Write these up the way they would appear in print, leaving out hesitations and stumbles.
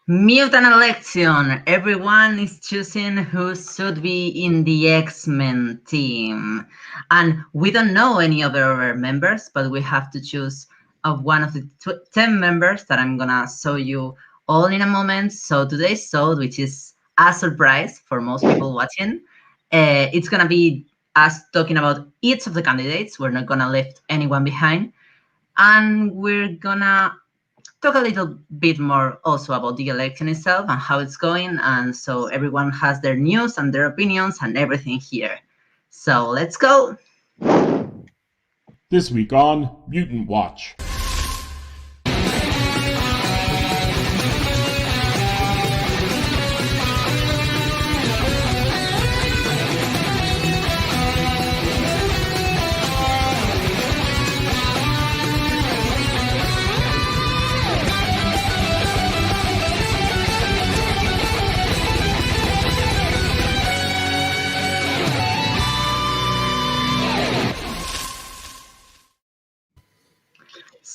Mutant election. Everyone is choosing who should be in the X-Men team. And we don't know any other members, but we have to choose one of the 10 members that I'm gonna show you all in a moment. So today's show, which is a surprise for most people watching, it's gonna be us talking about each of the candidates. We're not gonna leave anyone behind. And we're gonna talk a little bit more also about the election itself and how it's going. And so everyone has their news and their opinions and everything here. So let's go. This week on Mutant Watch.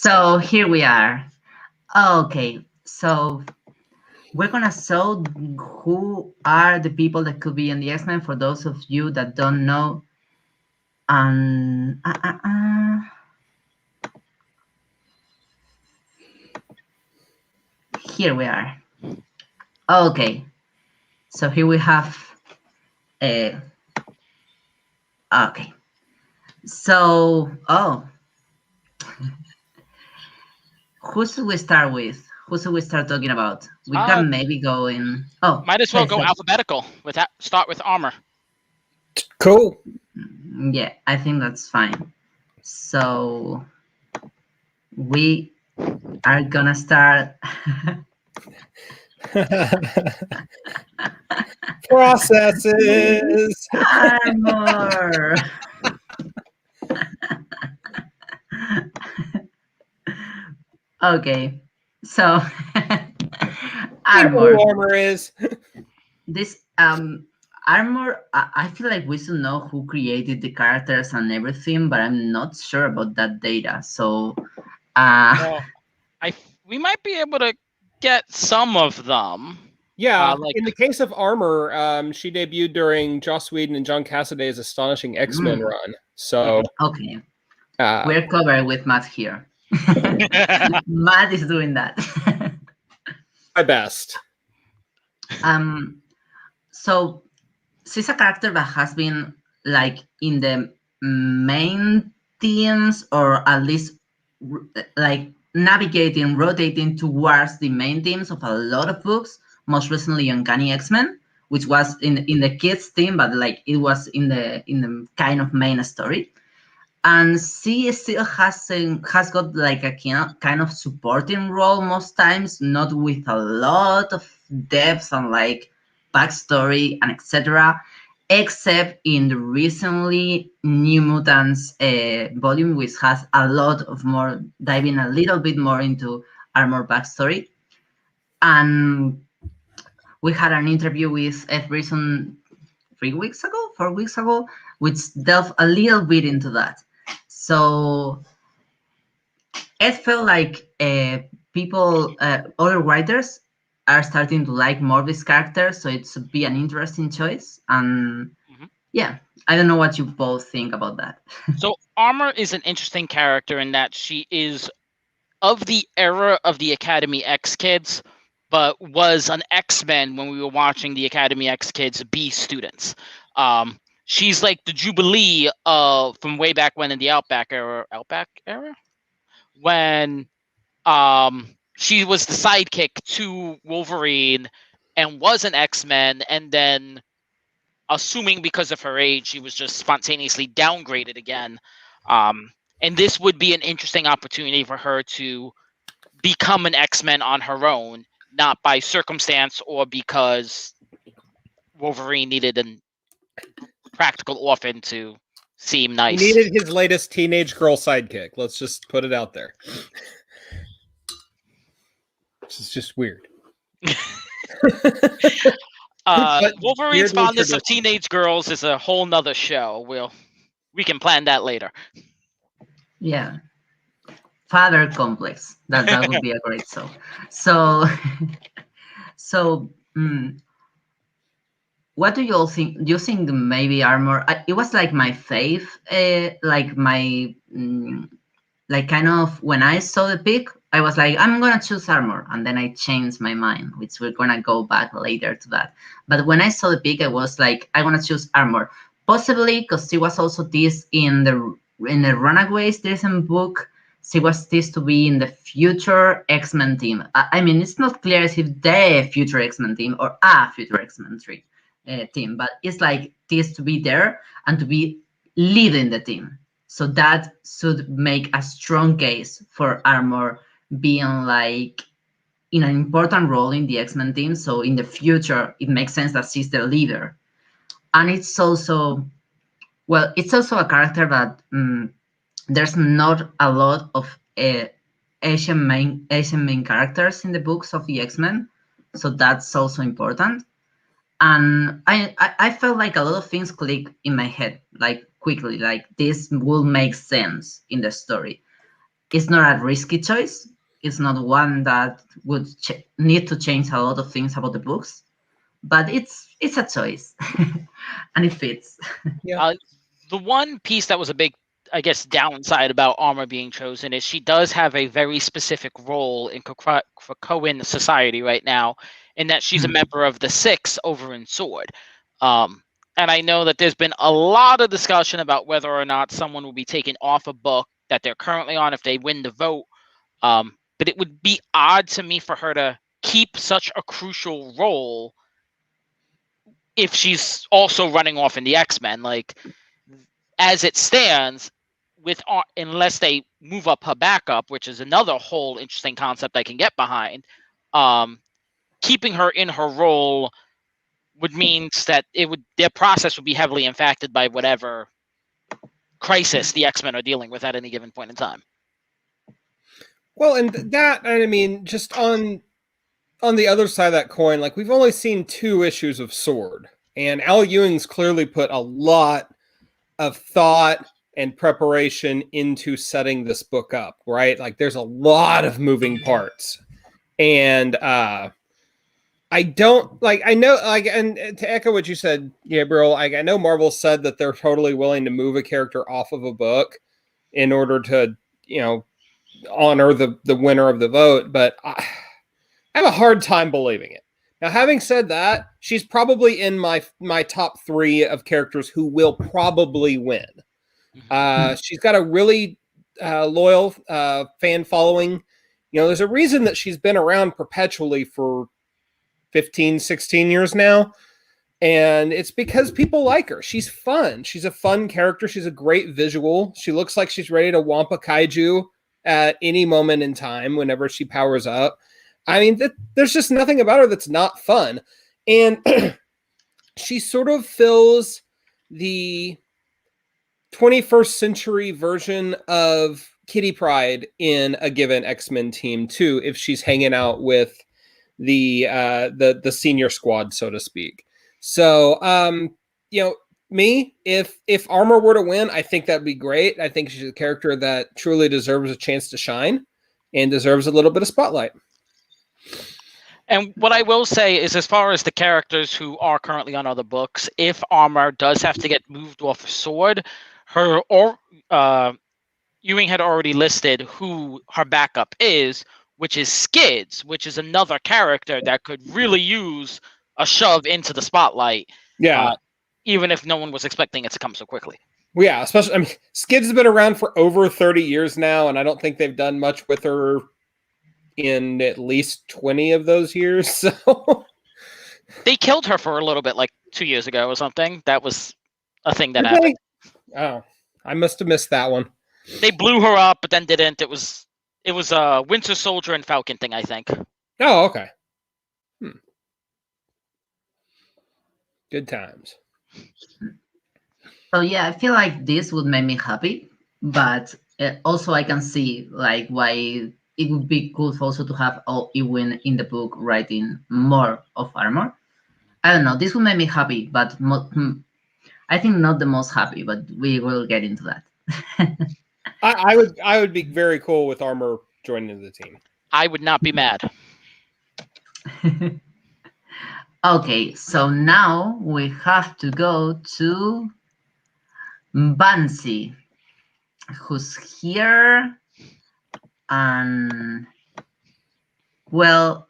So here we are. Okay, so we're gonna show who are the people that could be in the X-Men for those of you that don't know. Here we are. Okay, so here we have okay. So who should we start with? Who should we start talking about? We can maybe go in. Might as well go alphabetical. Start with Armor. Cool. Yeah, I think that's fine. So we are gonna start. Processes. Armor. Okay, so Armor. Armor is This Armor. I feel like we should know who created the characters and everything, but I'm not sure about that data. So, we might be able to get some of them. Yeah, in the case of Armor, she debuted during Joss Whedon and John Cassaday's astonishing X-Men run. So okay, we're covered with Matt here. Matt is doing that. My best. So she's a character that has been like in the main themes, or at least like navigating, rotating towards the main themes of a lot of books. Most recently, Uncanny X-Men, which was in the kids theme, but like it was in the kind of main story. And she still has got like a kind of supporting role most times, not with a lot of depth and like backstory and etc. Except in the recently New Mutants volume, which has a lot of more, diving a little bit more into Armor backstory. And we had an interview with Ed Brisson 4 weeks ago, which delved a little bit into that. So it felt like people, other writers are starting to like more this character, so it should be an interesting choice. And yeah, I don't know what you both think about that. So Armor is an interesting character in that she is of the era of the Academy X kids, but was an X-Men when we were watching the Academy X kids be students. She's like the Jubilee from way back when in the Outback era, when she was the sidekick to Wolverine and was an X-Men, and then assuming because of her age, she was just spontaneously downgraded again. And this would be an interesting opportunity for her to become an X-Men on her own, not by circumstance or because Wolverine needed a practical orphan to seem nice. He needed his latest teenage girl sidekick. Let's just put it out there. This is just weird. Wolverine's fondness of teenage girls is a whole nother show. We can plan that later. Yeah. Father complex. That would be a great show. So So, what do you all think? Do you think maybe Armor? It was like my fave, like my like kind of when I saw the pick, I was like, I'm gonna choose Armor, and then I changed my mind, which we're gonna go back later to that. But when I saw the pick, I was like, I wanna choose Armor, possibly because she was also this in the Runaways recent book. She was this to be in the future X-Men team. I mean, it's not clear as if the future X-Men team or a future X-Men team, but it's like this to be there and to be leading the team. So that should make a strong case for Armor being like in an important role in the X-Men team. So in the future, it makes sense that she's the leader. And it's also, well, it's also a character that there's not a lot of Asian main characters in the books of the X-Men. So that's also important. And I felt like a lot of things click in my head, like quickly, like this will make sense in the story. It's not a risky choice. It's not one that would need to change a lot of things about the books, but it's a choice, and it fits. The one piece that was a big, I guess, downside about Armor being chosen is she does have a very specific role in Krakoan society right now, in that she's a member of the Six over in Sword. And I know that there's been a lot of discussion about whether or not someone will be taken off a book that they're currently on if they win the vote. But it would be odd to me for her to keep such a crucial role if she's also running off in the X-Men. Like, as it stands, unless they move up her backup, which is another whole interesting concept I can get behind, keeping her in her role would mean that their process would be heavily impacted by whatever crisis the X-Men are dealing with at any given point in time. Well, and that, I mean, just on the other side of that coin, like we've only seen 2 issues of Sword, and Al Ewing's clearly put a lot of thought and preparation into setting this book up, right? Like there's a lot of moving parts. And I don't like, I know, like, and to echo what you said, Gabriel, like I know Marvel said that they're totally willing to move a character off of a book in order to, honor the winner of the vote, but I have a hard time believing it. Now, having said that, she's probably in my top 3 of characters who will probably win. She's got a really loyal fan following. There's a reason that she's been around perpetually for 15, 16 years now. And it's because people like her. She's fun. She's a fun character. She's a great visual. She looks like she's ready to whomp a kaiju at any moment in time whenever she powers up. I mean, there's just nothing about her that's not fun. And she sort of fills the 21st century version of Kitty Pryde in a given X-Men team too, if she's hanging out with the senior squad, so to speak. So, me, if Armor were to win, I think that'd be great. I think she's a character that truly deserves a chance to shine and deserves a little bit of spotlight. And what I will say is, as far as the characters who are currently on other books, if Armor does have to get moved off Sword, Ewing had already listed who her backup is, which is Skids, which is another character that could really use a shove into the spotlight. Yeah. Even if no one was expecting it to come so quickly. Yeah, especially, I mean, Skids has been around for over 30 years now, and I don't think they've done much with her in at least 20 of those years. So they killed her for a little bit, like 2 years ago or something. That was a thing that happened. Oh, I must have missed that one. They blew her up, but then didn't. It was a Winter Soldier and Falcon thing, I think. Oh, okay. Good times. So yeah, I feel like this would make me happy, but also I can see like why it would be cool also to have Ewing in the book writing more of Armor. I don't know. This would make me happy, but I think not the most happy. But we will get into that. I would be very cool with Armor joining the team. I would not be mad. Okay, so now we have to go to Banshee, who's here, and well,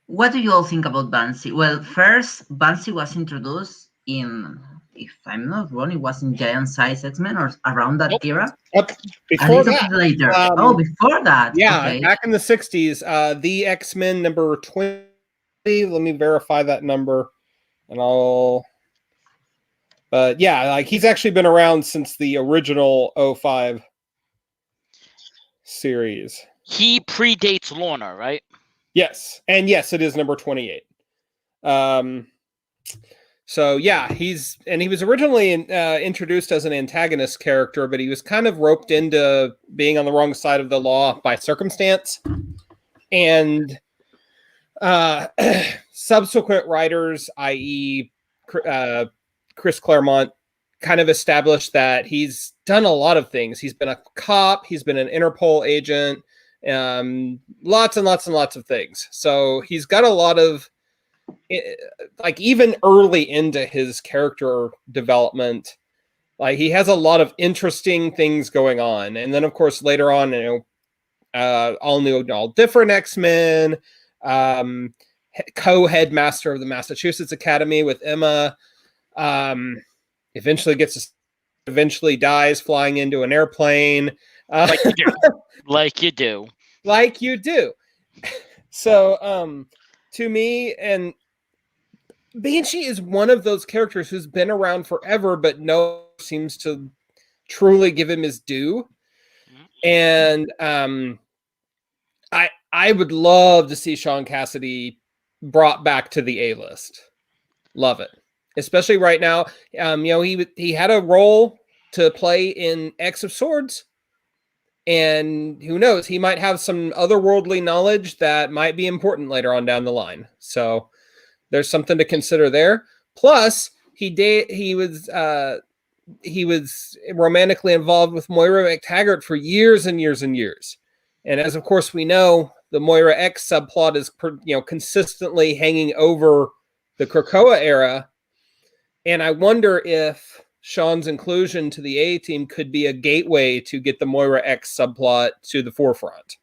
what do you all think about Banshee? Well, first, Banshee was introduced in, if I'm not wrong, it was in Giant Size X-Men or around that Nope. era. Up A before little that, bit later. Oh, before that. yeah, Okay. back in the 60s, the X-Men number 20. Let me verify that number, and I'll. But yeah, like he's actually been around since the original 05 series. He predates Lorna, right? Yes, and yes, it is number 28. So yeah, he was originally introduced as an antagonist character, but he was kind of roped into being on the wrong side of the law by circumstance, and subsequent writers, i.e., Chris Claremont, kind of established that he's done a lot of things. He's been a cop, he's been an Interpol agent, lots and lots and lots of things. So he's got a lot of, like, even early into his character development, like he has a lot of interesting things going on. And then, of course, later on, all new, all different X-Men, co-headmaster of the Massachusetts Academy with Emma, eventually dies flying into an airplane. Like you do. Like you do. Like you do. So, to me, and Banshee is one of those characters who's been around forever, but no seems to truly give him his due. And I would love to see Sean Cassidy brought back to the A-list. Love it. Especially right now. He had a role to play in X of Swords. And who knows, he might have some otherworldly knowledge that might be important later on down the line. So there's something to consider there. Plus, he was romantically involved with Moira McTaggart for years and years and years. And as of course we know, the Moira X subplot is consistently hanging over the Krakoa era. And I wonder if Sean's inclusion to the A team could be a gateway to get the Moira X subplot to the forefront.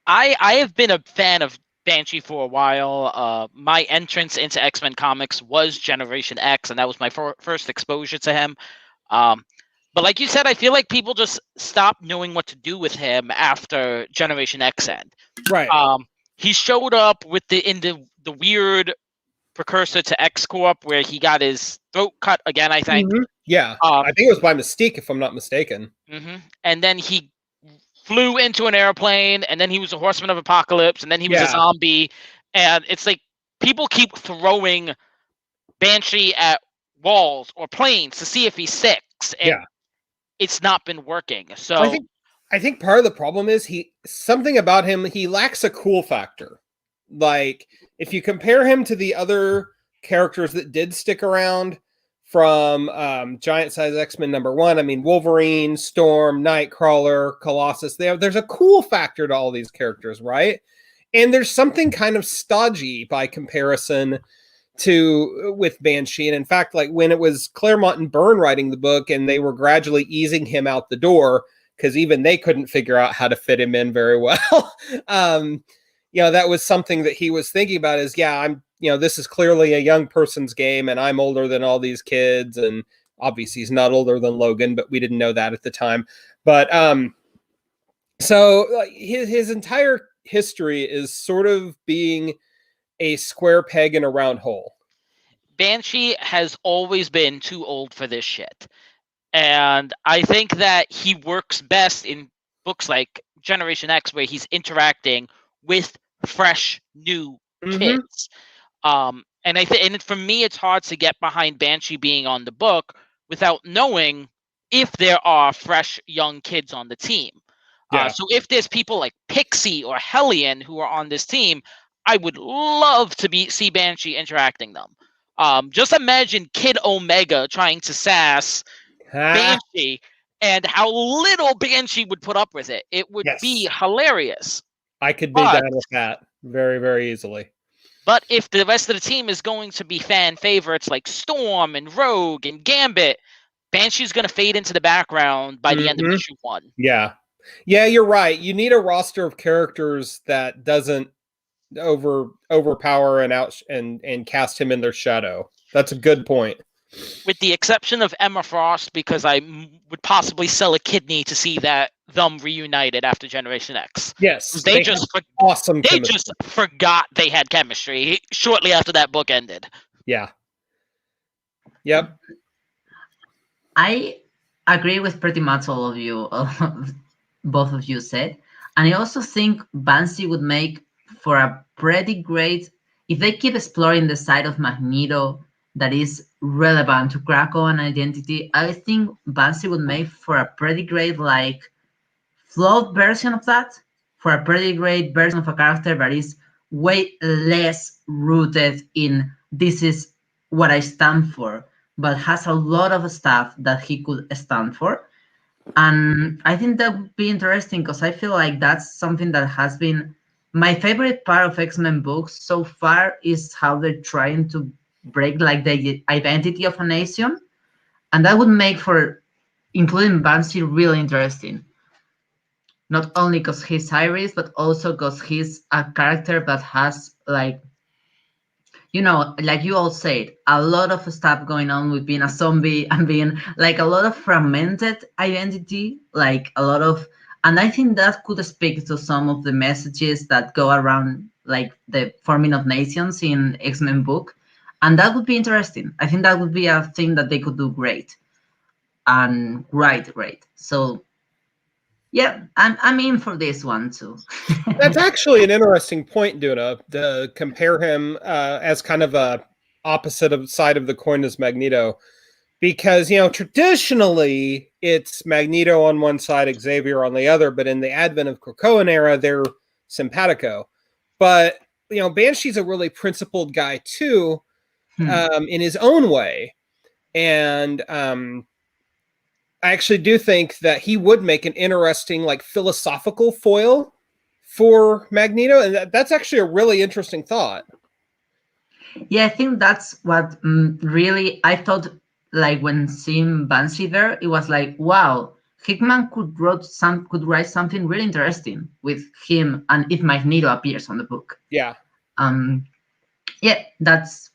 I have been a fan of Banshee for a while. My entrance into X-Men comics was Generation X, and that was my first exposure to him. But like you said, I feel like people just stopped knowing what to do with him after Generation X end. Right. He showed up with the weird precursor to X Corp, where he got his throat cut again, I think. Mm-hmm. Yeah, I think it was by Mystique, if I'm not mistaken. Mm-hmm. And then he flew into an airplane, and then he was a Horseman of Apocalypse, and then he was a zombie. And it's like people keep throwing Banshee at walls or planes to see if he sticks, and it's not been working. So I think part of the problem is something about him, he lacks a cool factor. Like, if you compare him to the other characters that did stick around from Giant Size X-Men #1, I mean, Wolverine, Storm, Nightcrawler, Colossus, there's a cool factor to all these characters, right? And there's something kind of stodgy by comparison with Banshee. And in fact, like when it was Claremont and Byrne writing the book and they were gradually easing him out the door, because even they couldn't figure out how to fit him in very well. That was something that he was thinking about is, this is clearly a young person's game and I'm older than all these kids. And obviously he's not older than Logan, but we didn't know that at the time. But so his entire history is sort of being a square peg in a round hole. Banshee has always been too old for this shit. And I think that he works best in books like Generation X, where he's interacting with fresh, new kids. And and for me, it's hard to get behind Banshee being on the book without knowing if there are fresh, young kids on the team. So if there's people like Pixie or Hellion who are on this team, I would love to see Banshee interacting them. Just imagine Kid Omega trying to sass Banshee and how little Banshee would put up with it. It would be hilarious. I could be But- down with that very, very easily. But if the rest of the team is going to be fan favorites like Storm and Rogue and Gambit, Banshee's going to fade into the background by the end of Mhm. issue 1. Yeah. Yeah, you're right. You need a roster of characters that doesn't overpower and cast him in their shadow. That's a good point. With the exception of Emma Frost, because I would possibly sell a kidney to see them reunited after Generation X. Yes. They just awesome they chemistry. just forgot they had chemistry shortly after that book ended. Yeah. Yep. I agree with pretty much all of you, both of you said. And I also think Banshee would make for a pretty great, if they keep exploring the side of Magneto that is relevant to Krakow and identity, I think Banshee would make for a pretty great, like, flawed version of that, for a pretty great version of a character that is way less rooted in this is what I stand for, but has a lot of stuff that he could stand for. And I think that would be interesting because I feel like that's something that has been my favorite part of X-Men books so far is how they're trying to break like the identity of a nation. And that would make for including Banshee really interesting. Not only because he's Iris, but also because he's a character that has like, you know, like you all said, a lot of stuff going on with being a zombie and being like a lot of fragmented identity, like a lot of, and I think that could speak to some of the messages that go around like the forming of nations in X-Men book. And that would be interesting. I think that would be a thing that they could do great and great. So yeah, I'm in for this one too. That's actually an interesting point, Duna, to compare him as kind of a opposite of side of the coin as Magneto. Because, you know, traditionally it's Magneto on one side, Xavier on the other, but in the advent of Krakoan era, they're simpatico. But, you know, Banshee's a really principled guy too, in his own way. And I actually do think that he would make an interesting, like, philosophical foil for Magneto, and that's actually a really interesting thought. Yeah, I think that's what really I thought. Like when seeing Banshee there, it was like, wow, Hickman could write something really interesting with him, and if Magneto appears on the book. Yeah. Yeah, that's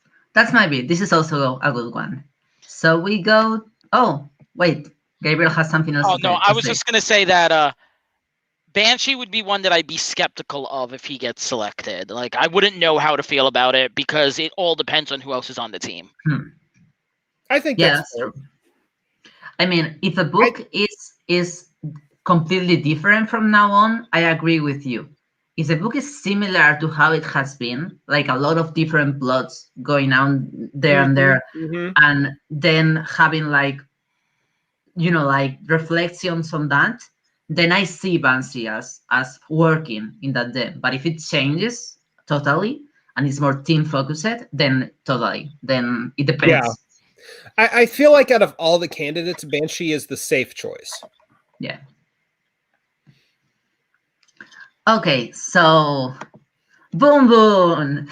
my bit. This is also a good one. So we go. Oh, wait, Gabriel has something else. Oh no, I was just gonna say that Banshee would be one that I'd be skeptical of if he gets selected. Like I wouldn't know how to feel about it because it all depends on who else is on the team. I think that's fair. I mean, if a book is completely different from now on, I agree with you. If the book is similar to how it has been, like a lot of different plots going on there and there, and then having like, you know, like reflections on that, then I see Banshee as working in that depth. But if it changes totally and it's more team focused, then totally, then it depends. Yeah. I feel like out of all the candidates, Banshee is the safe choice. Yeah. Okay, so boom. Boom!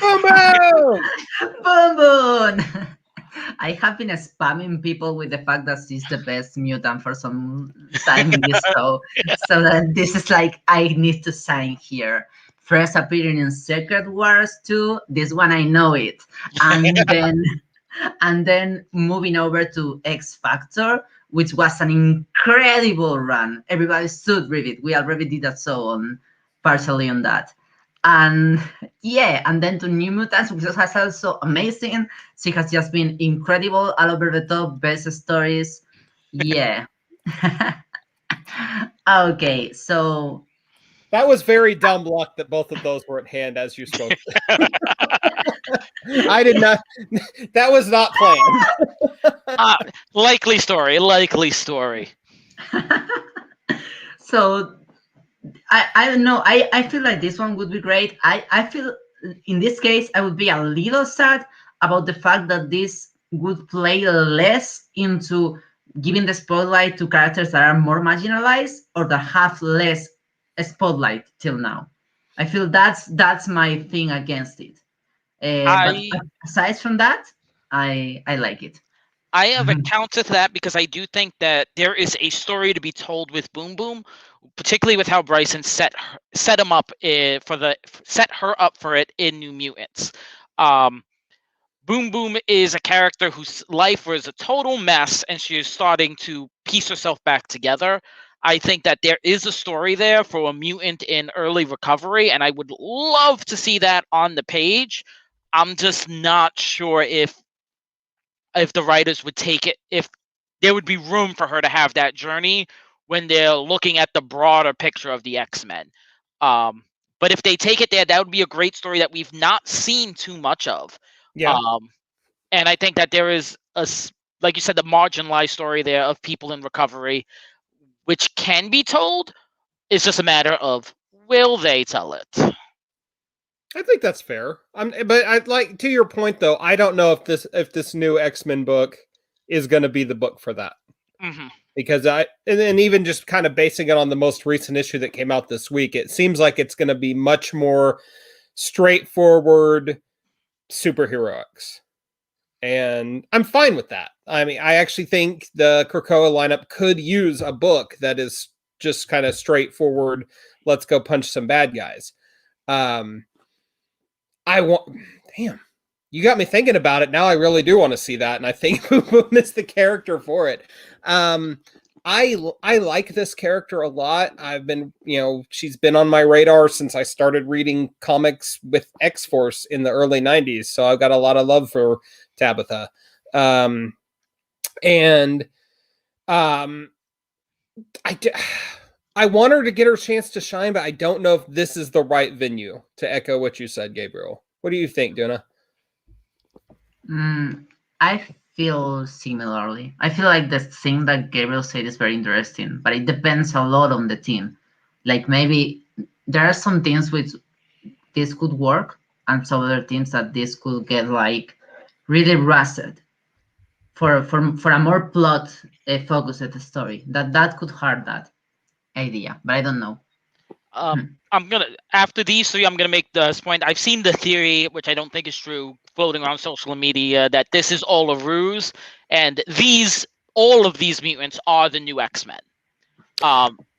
I have been spamming people with the fact that she's the best mutant for some time in this show. So that this is like, I need to sign here. First appearing in Secret Wars 2, this one I know it. And then moving over to X Factor, which was an incredible run. Everybody should read it. We already did a show on partially on that. And yeah, and then to New Mutants, which was also amazing. She has just been incredible, all over the top, best stories. Yeah. Okay, so that was very dumb luck that both of those were at hand as you spoke. I did not. That was not planned. Likely story. So I don't know. I feel like this one would be great. I feel in this case I would be a little sad about the fact that this would play less into giving the spotlight to characters that are more marginalized or that have less spotlight till now. I feel that's my thing against it. But I aside from that, I like it. I have a counter to that because I do think that there is a story to be told with Boom Boom, particularly with how Bryson set him up set her up for it in New Mutants. Um, Boom Boom is a character whose life was a total mess, and she is starting to piece herself back together. I think that there is a story there for a mutant in early recovery, and I would love to see that on the page. I'm just not sure if the writers would take it, if there would be room for her to have that journey when they're looking at the broader picture of the X-Men. But if they take it there, that would be a great story that we've not seen too much of. Yeah. Um, and I think that there is like you said, the marginalized story there of people in recovery, which can be told. It's just a matter of will they tell it? I think that's fair. But I like to your point though. I don't know if this new X-Men book is going to be the book for that. Mm-hmm. Because and even just kind of basing it on the most recent issue that came out this week, it seems like it's going to be much more straightforward superheroics. And I'm fine with that. I mean, I actually think the Krakoa lineup could use a book that is just kind of straightforward. Let's go punch some bad guys. Damn, you got me thinking about it. Now I really do want to see that. And I think Boom Boom is the character for it. I like this character a lot. I've been, she's been on my radar since I started reading comics with X-Force in the early 90s. So I've got a lot of love for Tabitha. I want her to get her chance to shine, but I don't know if this is the right venue, to echo what you said, Gabriel. What do you think, Duna? I feel similarly. I feel like the thing that Gabriel said is very interesting, but it depends a lot on the team. Like maybe there are some teams which this could work, and some other teams that this could get like really rusted for a more plot focused story. That could hurt that idea, but I don't know. After these three, I'm gonna make this point. I've seen the theory, which I don't think is true, floating around social media, that this is all a ruse, and all of these mutants are the new X-Men.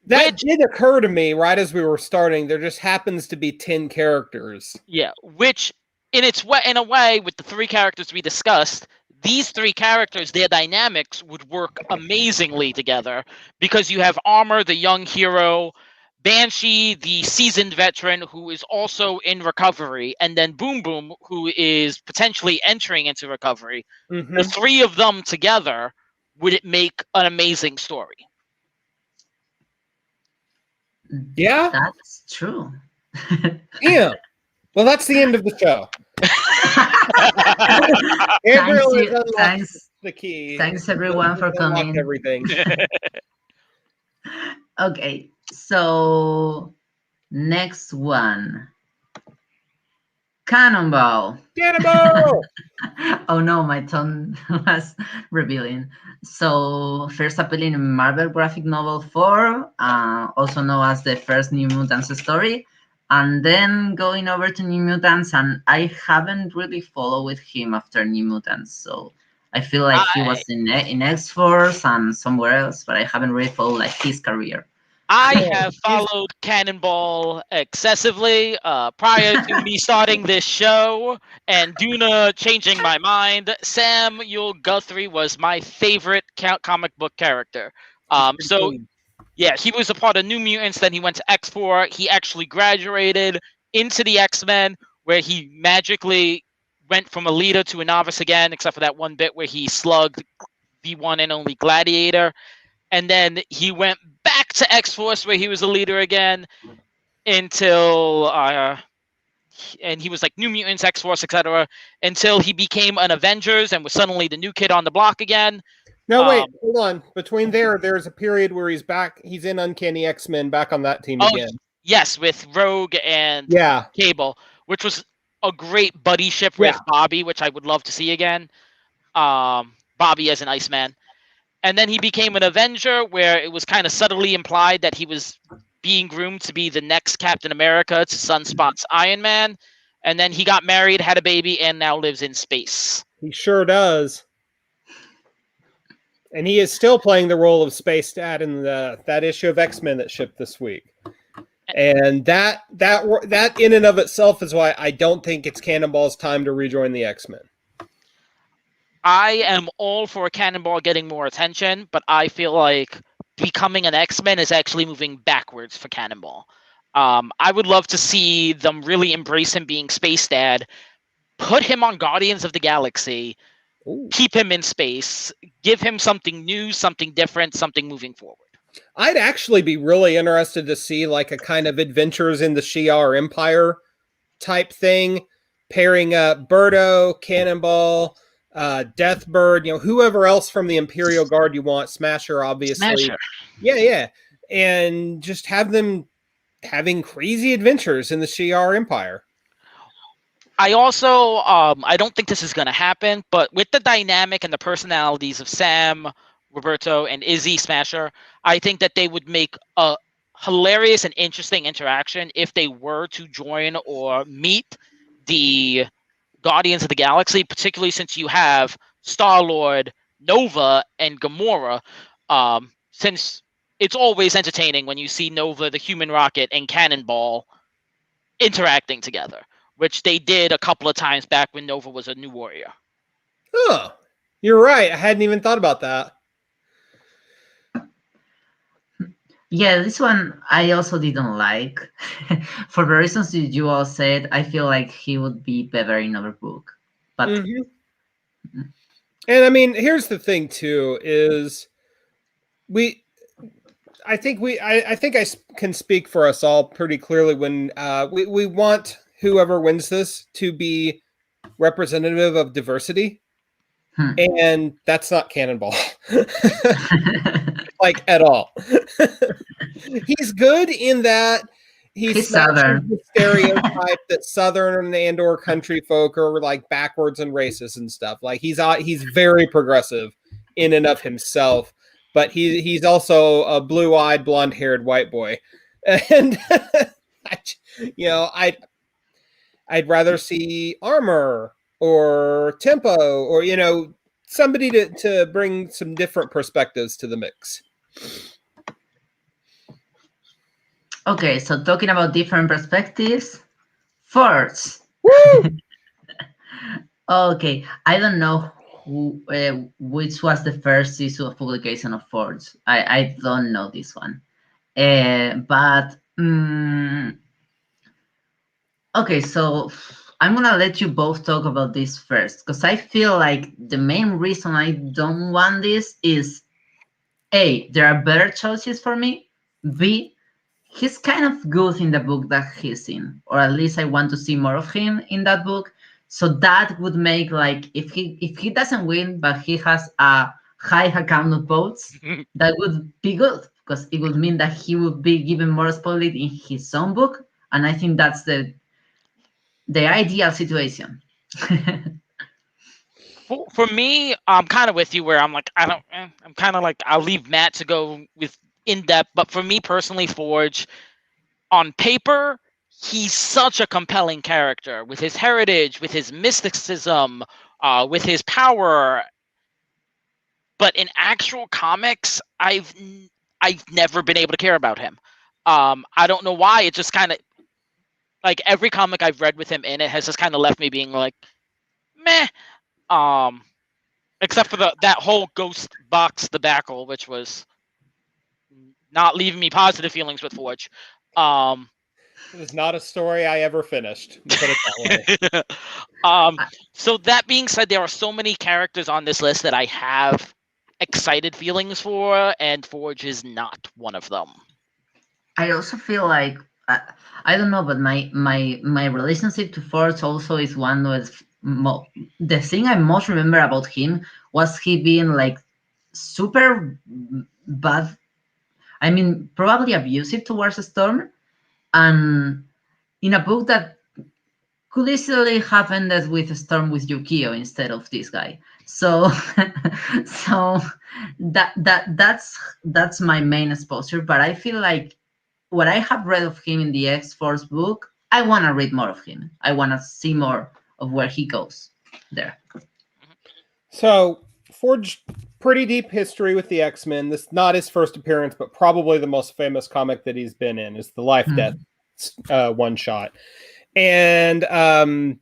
That did occur to me right as we were starting. There just happens to be 10 characters. Yeah, which in a way, with the three characters we discussed, these three characters, their dynamics would work amazingly together because you have Armor, the young hero, Banshee, the seasoned veteran who is also in recovery, and then Boom Boom, who is potentially entering into recovery. Mm-hmm. The three of them together would make an amazing story. Yeah, that's true. Yeah. Well, that's the end of the show. Thanks, the key. Thanks everyone for coming. Everything. Okay, so next one. Cannonball. Cannonball! Oh no, my tongue was revealing. So first appearing in Marvel graphic novel 4, also known as the first New Mutants story, and then going over to New Mutants, and I haven't really followed with him after New Mutants, so I feel like he was in X-Force and somewhere else, but I haven't really followed like his career. I have followed Cannonball excessively prior to me starting this show and Duna changing my mind. Samuel Guthrie was my favorite comic book character. So, yeah, he was a part of New Mutants. Then he went to X4. He actually graduated into the X-Men, where he magically went from a leader to a novice again, except for that one bit where he slugged the one and only Gladiator. And then he went back to X-Force where he was a leader again until and he was like New Mutants, X-Force, etc. until he became an Avengers and was suddenly the new kid on the block again. No, wait, hold on. Between there's a period where he's back. He's in Uncanny X-Men, back on that team again. Yes, with Rogue and Cable, which was a great buddy ship with Bobby, which I would love to see again. Bobby as an Iceman. And then he became an Avenger, where it was kind of subtly implied that he was being groomed to be the next Captain America to Sunspot's Iron Man, and then he got married, had a baby, and now lives in space. He sure does. And he is still playing the role of Space Dad in that issue of X-Men that shipped this week. And that in and of itself is why I don't think it's Cannonball's time to rejoin the X-Men. I am all for Cannonball getting more attention, but I feel like becoming an X-Men is actually moving backwards for Cannonball. I would love to see them really embrace him being Space Dad, put him on Guardians of the Galaxy, Ooh. keep him in space, give him something new, something different, something moving forward. I'd actually be really interested to see like a kind of Adventures in the Shi'ar Empire type thing, pairing up Birdo, Cannonball, Deathbird, whoever else from the Imperial Guard you want, Smasher, obviously. Smasher. Yeah. And just have them having crazy adventures in the Shi'ar Empire. I also, I don't think this is going to happen, but with the dynamic and the personalities of Sam, Roberto, and Izzy Smasher, I think that they would make a hilarious and interesting interaction if they were to join or meet the Guardians of the Galaxy, particularly since you have Star-Lord, Nova, and Gamora, since it's always entertaining when you see Nova, the Human Rocket, and Cannonball interacting together, which they did a couple of times back when Nova was a New Warrior. Oh, you're right. I hadn't even thought about that. Yeah, this one I also didn't like. For the reasons you all said, I feel like he would be better in another book. But And I mean, here's the thing too, is I think I can speak for us all pretty clearly when we want whoever wins this to be representative of diversity. And that's not Cannonball. Like at all. He's good in that he's Southern. the stereotype that Southern and or country folk are like backwards and racist and stuff. Like he's very progressive in and of himself, but he's also a blue-eyed, blonde-haired white boy. And I'd rather see Armor or Tempo or somebody to bring some different perspectives to the mix. Okay, so talking about different perspectives, Forge. Okay, I don't know which was the first issue of publication of Forge. I don't know this one, but okay, so I'm gonna let you both talk about this first, because I feel like the main reason I don't want this is A, there are better choices for me. B, he's kind of good in the book that he's in, or at least I want to see more of him in that book. So that would make, like, if he doesn't win, but he has a high account of votes, that would be good, because it would mean that he would be given more spotlight in his own book, and I think that's the ideal situation. For me, I'm kind of with you where I'm like, I'm kind of like, I'll leave Matt to go with in-depth, but for me personally, Forge, on paper, he's such a compelling character with his heritage, with his mysticism, with his power. But in actual comics, I've never been able to care about him. I don't know why. It just kind of, like, every comic I've read with him in it has just kind of left me being like, meh. Except for that whole Ghost Box debacle, which was not leaving me positive feelings with Forge. It is not a story I ever finished. Put it that way. So that being said, there are so many characters on this list that I have excited feelings for, and Forge is not one of them. I also feel like I don't know, but my relationship to Forge also is one with the thing I most remember about him was he being like super bad. I mean, probably abusive towards Storm, and in a book that could easily have ended with Storm with Yukio instead of this guy. So, so that's my main exposure. But I feel like what I have read of him in the X-Force book, I want to read more of him. I want to see more of where he goes there. So Forge, pretty deep history with the X-Men. This not his first appearance, but probably the most famous comic that he's been in is the Life Death one shot. And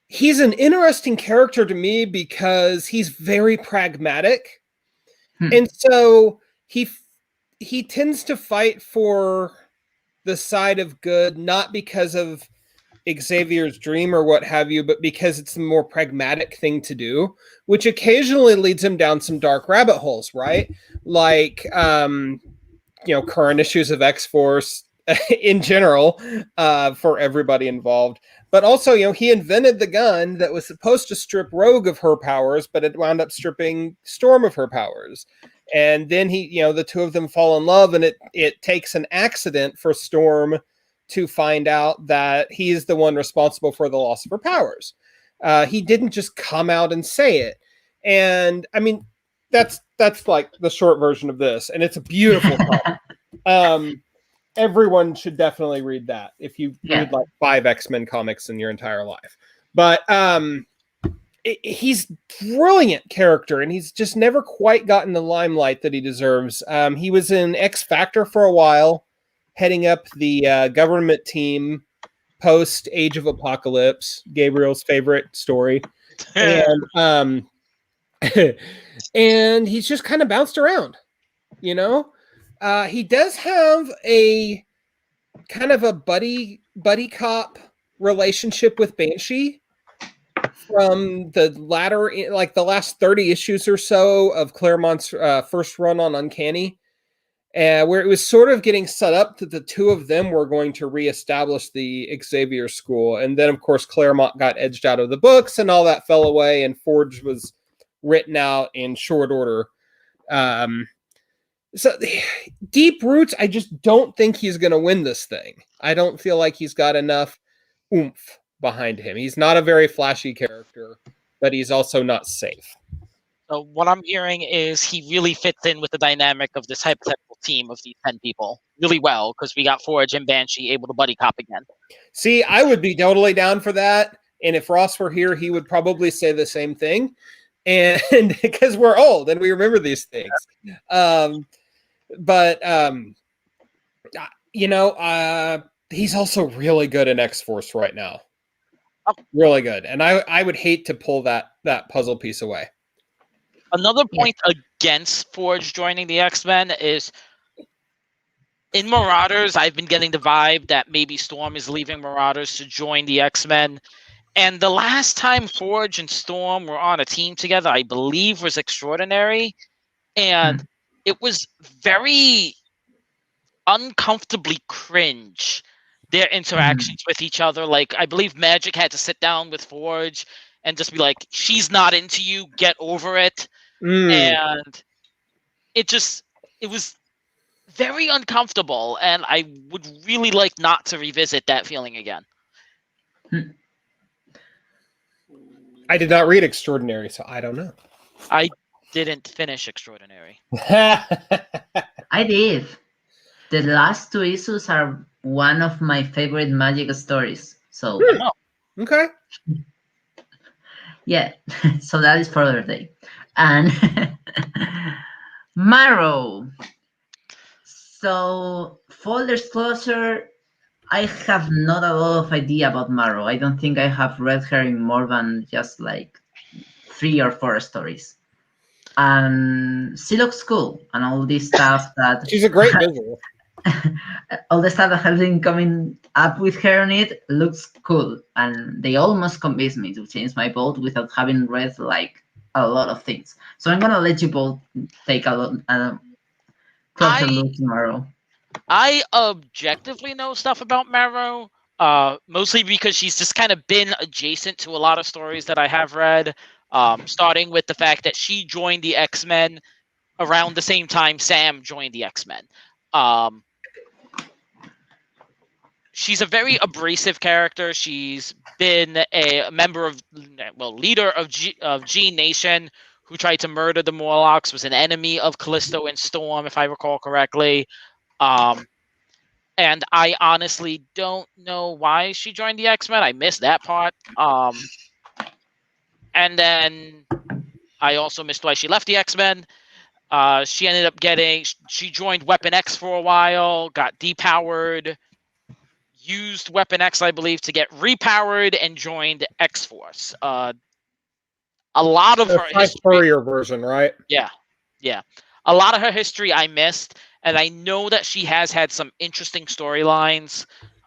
he's an interesting character to me because he's very pragmatic. And so he tends to fight for the side of good, not because of Xavier's dream or what have you, but because it's a more pragmatic thing to do, which occasionally leads him down some dark rabbit holes, right? Like, current issues of X-Force in general, for everybody involved. But also, he invented the gun that was supposed to strip Rogue of her powers, but it wound up stripping Storm of her powers. And then the two of them fall in love, and it takes an accident for Storm to find out that he is the one responsible for the loss of her powers. He didn't just come out and say it. And I mean, that's like the short version of this. And it's a beautiful comic. Everyone should definitely read that if you read like 5 X-Men comics in your entire life. But he's brilliant character, and he's just never quite gotten the limelight that he deserves. He was in X Factor for a while, heading up the government team post Age of Apocalypse, Gabriel's favorite story. And and he's just kind of bounced around, he does have a kind of a buddy cop relationship with Banshee from the latter, like the last 30 issues or so of Claremont's first run on Uncanny, where it was sort of getting set up that the two of them were going to reestablish the Xavier School. And then, of course, Claremont got edged out of the books and all that fell away, and Forge was written out in short order. So deep roots, I just don't think he's going to win this thing. I don't feel like he's got enough oomph behind him. He's not a very flashy character, but he's also not safe. So what I'm hearing is he really fits in with the dynamic of this hypothetical team of these 10 people really well, because we got Forge and Banshee able to buddy cop again. See, I would be totally down for that. And if Ross were here, he would probably say the same thing. And because we're old and we remember these things. He's also really good in X-Force right now. Really good. And I would hate to pull that puzzle piece away. Another point against Forge joining the X-Men is in Marauders, I've been getting the vibe that maybe Storm is leaving Marauders to join the X-Men. And the last time Forge and Storm were on a team together, I believe, was Extraordinary. And it was very uncomfortably cringe, their interactions with each other. Like, I believe Magic had to sit down with Forge and just be like, she's not into you, get over it. And it was very uncomfortable, and I would really like not to revisit that feeling again. I did not read Extraordinary, so I don't know. I didn't finish Extraordinary. I did. The last 2 issues are one of my favorite Magic stories. So okay. Yeah, so that is for other day. And Marrow. So full disclosure, I have not a lot of idea about Marrow. I don't think I have read her in more than just like 3 or 4 stories. And she looks cool, and all this stuff that she's a great visual. All the stuff that has been coming up with her on it looks cool, and they almost convinced me to change my vote without having read like a lot of things. So I'm gonna let you both take a closer look tomorrow. I objectively know stuff about Marrow, mostly because she's just kind of been adjacent to a lot of stories that I have read, starting with the fact that she joined the X-Men around the same time Sam joined the X-Men. She's a very abrasive character. She's been a member of, leader of G Nation, who tried to murder the Morlocks, was an enemy of Callisto and Storm, if I recall correctly. and I honestly don't know why she joined the X-Men. I missed that part. And then I also missed why she left the X-Men. She ended up she joined Weapon X for a while, got depowered, used Weapon X, I believe, to get repowered, and joined X-Force. A lot of The her Five history, Furrier version, right? yeah. A lot of her history I missed, and I know that she has had some interesting storylines.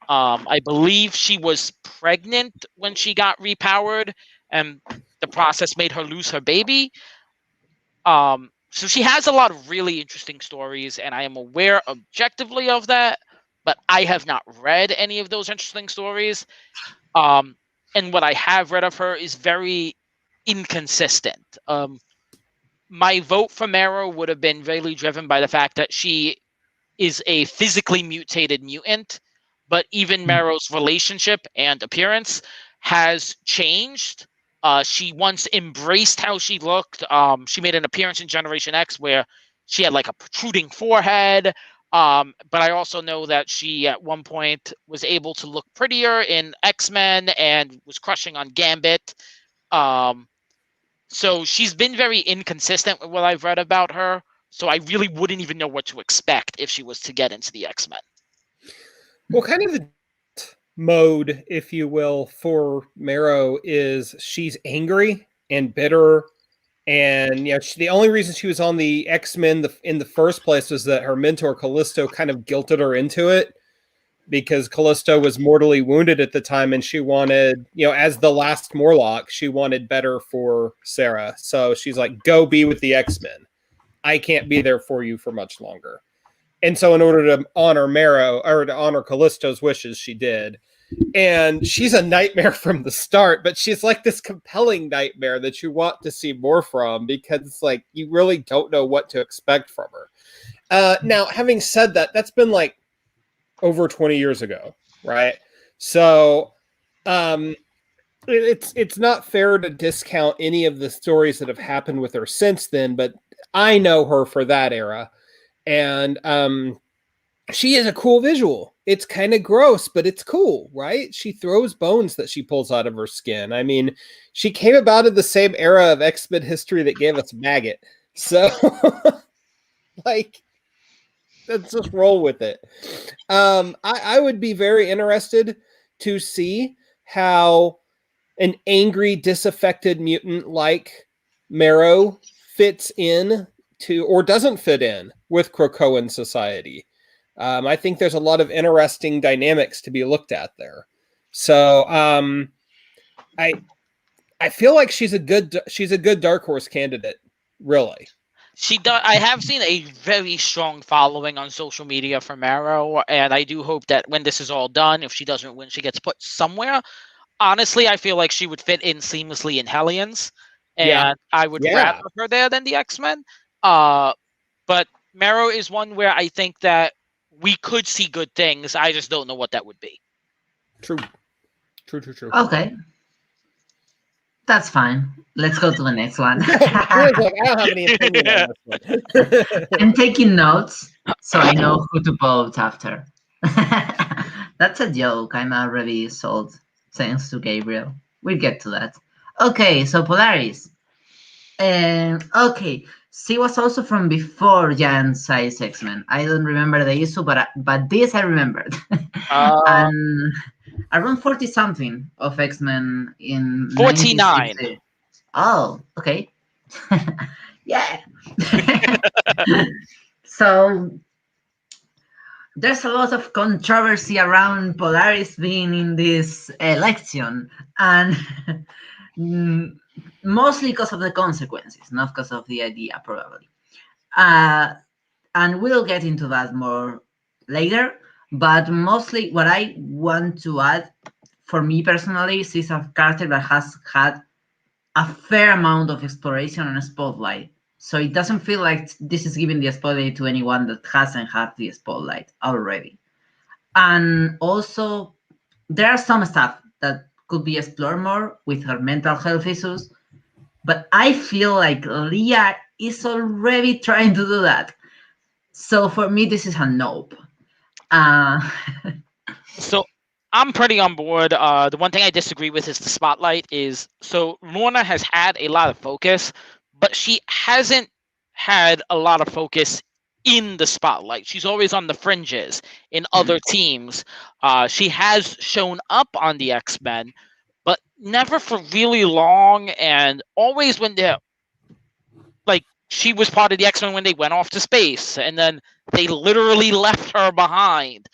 I believe she was pregnant when she got repowered, and the process made her lose her baby. So she has a lot of really interesting stories, and I am aware objectively of that, but I have not read any of those interesting stories. And what I have read of her is very inconsistent. My vote for Marrow would have been really driven by the fact that she is a physically mutated mutant, but even Marrow's relationship and appearance has changed. She once embraced how she looked. She made an appearance in Generation X where she had like a protruding forehead. But I also know that she at one point was able to look prettier in X-Men and was crushing on Gambit. So she's been very inconsistent with what I've read about her. So I really wouldn't even know what to expect if she was to get into the X-Men. Well, kind of the mode, if you will, for Marrow is she's angry and bitter. And the only reason she was on the X-Men in the first place was that her mentor Callisto kind of guilted her into it, because Callisto was mortally wounded at the time, and she wanted, as the last Morlock, she wanted better for Sarah. So she's like, go be with the X-Men. I can't be there for you for much longer. And so in order to honor Marrow, or to honor Callisto's wishes, she did. And she's a nightmare from the start, but she's like this compelling nightmare that you want to see more from, because it's like you really don't know what to expect from her. Now, having said that, that's been like over 20 years ago, right? So it's not fair to discount any of the stories that have happened with her since then, but I know her for that era. And she is a cool visual. It's kind of gross, but it's cool, right? She throws bones that she pulls out of her skin. I mean, she came about in the same era of X-Men history that gave us Maggot. So, like, let's just roll with it. I would be very interested to see how an angry, disaffected mutant like Marrow fits in to, or doesn't fit in with, Krakoan society. I think there's a lot of interesting dynamics to be looked at there. So I feel like she's a good Dark Horse candidate, really. I have seen a very strong following on social media for Marrow, and I do hope that when this is all done, if she doesn't win, she gets put somewhere. Honestly, I feel like she would fit in seamlessly in Hellions, and I would rather her there than the X-Men. But Marrow is one where I think that we could see good things. I just don't know what that would be. True. Okay. That's fine. Let's go to the next one. I don't have any opinion on this one. I'm taking notes so I know who to vote after. That's a joke. I'm already sold thanks to Gabriel. We'll get to that. Okay, so Polaris. Okay, she was also from before Giant Size X-Men. I don't remember the issue, but this I remembered. And around 40-something of X-Men in 49. 1960. Oh, okay. Yeah. So there's a lot of controversy around Polaris being in this election, and mostly because of the consequences, not because of the idea, probably. And we'll get into that more later. But mostly what I want to add, for me personally, is a character that has had a fair amount of exploration and spotlight. So it doesn't feel like this is giving the spotlight to anyone that hasn't had the spotlight already. And also, there are some stuff that could be explored more with her mental health issues. But I feel like Leah is already trying to do that. So for me, this is a nope. Uh, So I'm pretty on board. The one thing I disagree with is the spotlight. Is so Lorna has had a lot of focus, but she hasn't had a lot of focus in the spotlight. She's always on the fringes in other teams. She has shown up on the X-Men, but never for really long, and always when they're like she was part of the X-Men when they went off to space, and then they literally left her behind.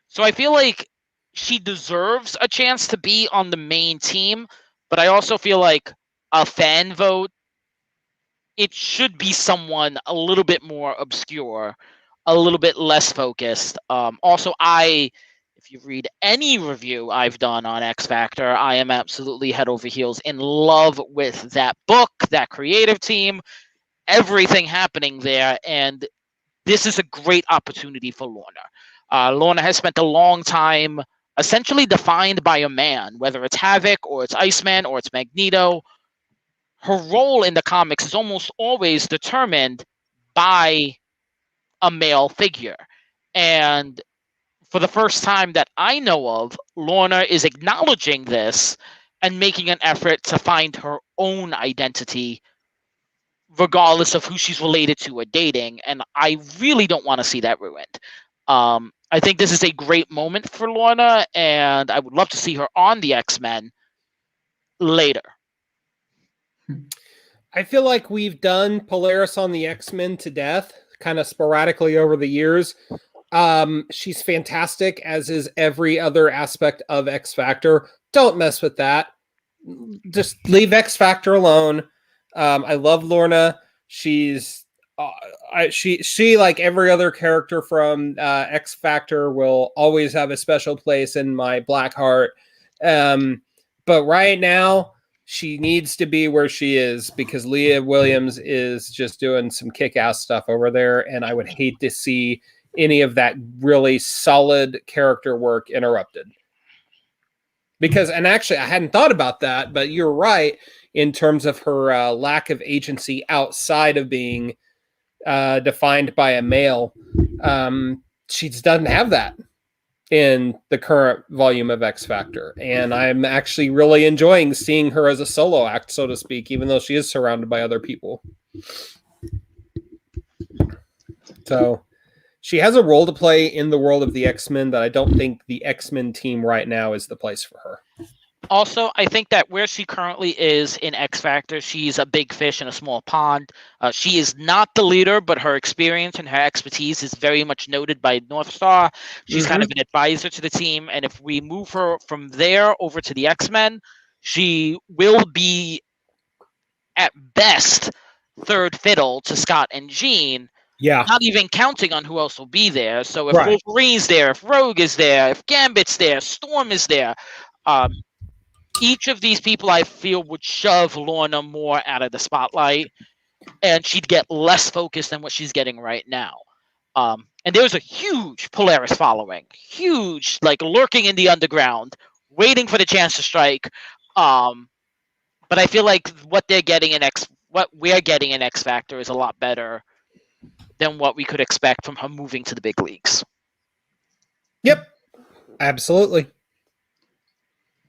So I feel like she deserves a chance to be on the main team, but I also feel like a fan vote, it should be someone a little bit more obscure, a little bit less focused. Also, if you read any review I've done on X Factor, I am absolutely head over heels in love with that book, that creative team, everything happening there, and this is a great opportunity for Lorna. Lorna has spent a long time essentially defined by a man, whether it's Havoc or it's Iceman or it's Magneto. Her role in the comics is almost always determined by a male figure. And for the first time that I know of, Lorna is acknowledging this and making an effort to find her own identity regardless of who she's related to or dating, and I really don't want to see that ruined. I think this is a great moment for Lorna, and I would love to see her on the X-Men later. I feel like we've done Polaris on the X-Men to death, kind of sporadically over the years. She's fantastic, as is every other aspect of X Factor. Don't mess with that. Just leave X Factor alone. I love Lorna. She's she like every other character from X Factor will always have a special place in my black heart. But right now she needs to be where she is because Leah Williams is just doing some kick-ass stuff over there, and I would hate to see any of that really solid character work interrupted. Because, and actually I hadn't thought about that, but you're right in terms of her lack of agency outside of being defined by a male. She doesn't have that in the current volume of X Factor. And I'm actually really enjoying seeing her as a solo act, so to speak, even though she is surrounded by other people. So she has a role to play in the world of the X-Men that I don't think the X-Men team right now is the place for her. Also, I think that where she currently is in X Factor, she's a big fish in a small pond. She is not the leader, but her experience and her expertise is very much noted by North Star. She's kind of an advisor to the team, and if we move her from there over to the X-Men, she will be, at best, third fiddle to Scott and Jean. Yeah. Not even counting on who else will be there. So if Wolverine's there, if Rogue is there, if Gambit's there, Storm is there, each of these people I feel would shove Lorna more out of the spotlight, and she'd get less focus than what she's getting right now. And there's a huge Polaris following, huge, like lurking in the underground, waiting for the chance to strike. But I feel like what we're getting in X Factor is a lot better than what we could expect from her moving to the big leagues. Yep, absolutely.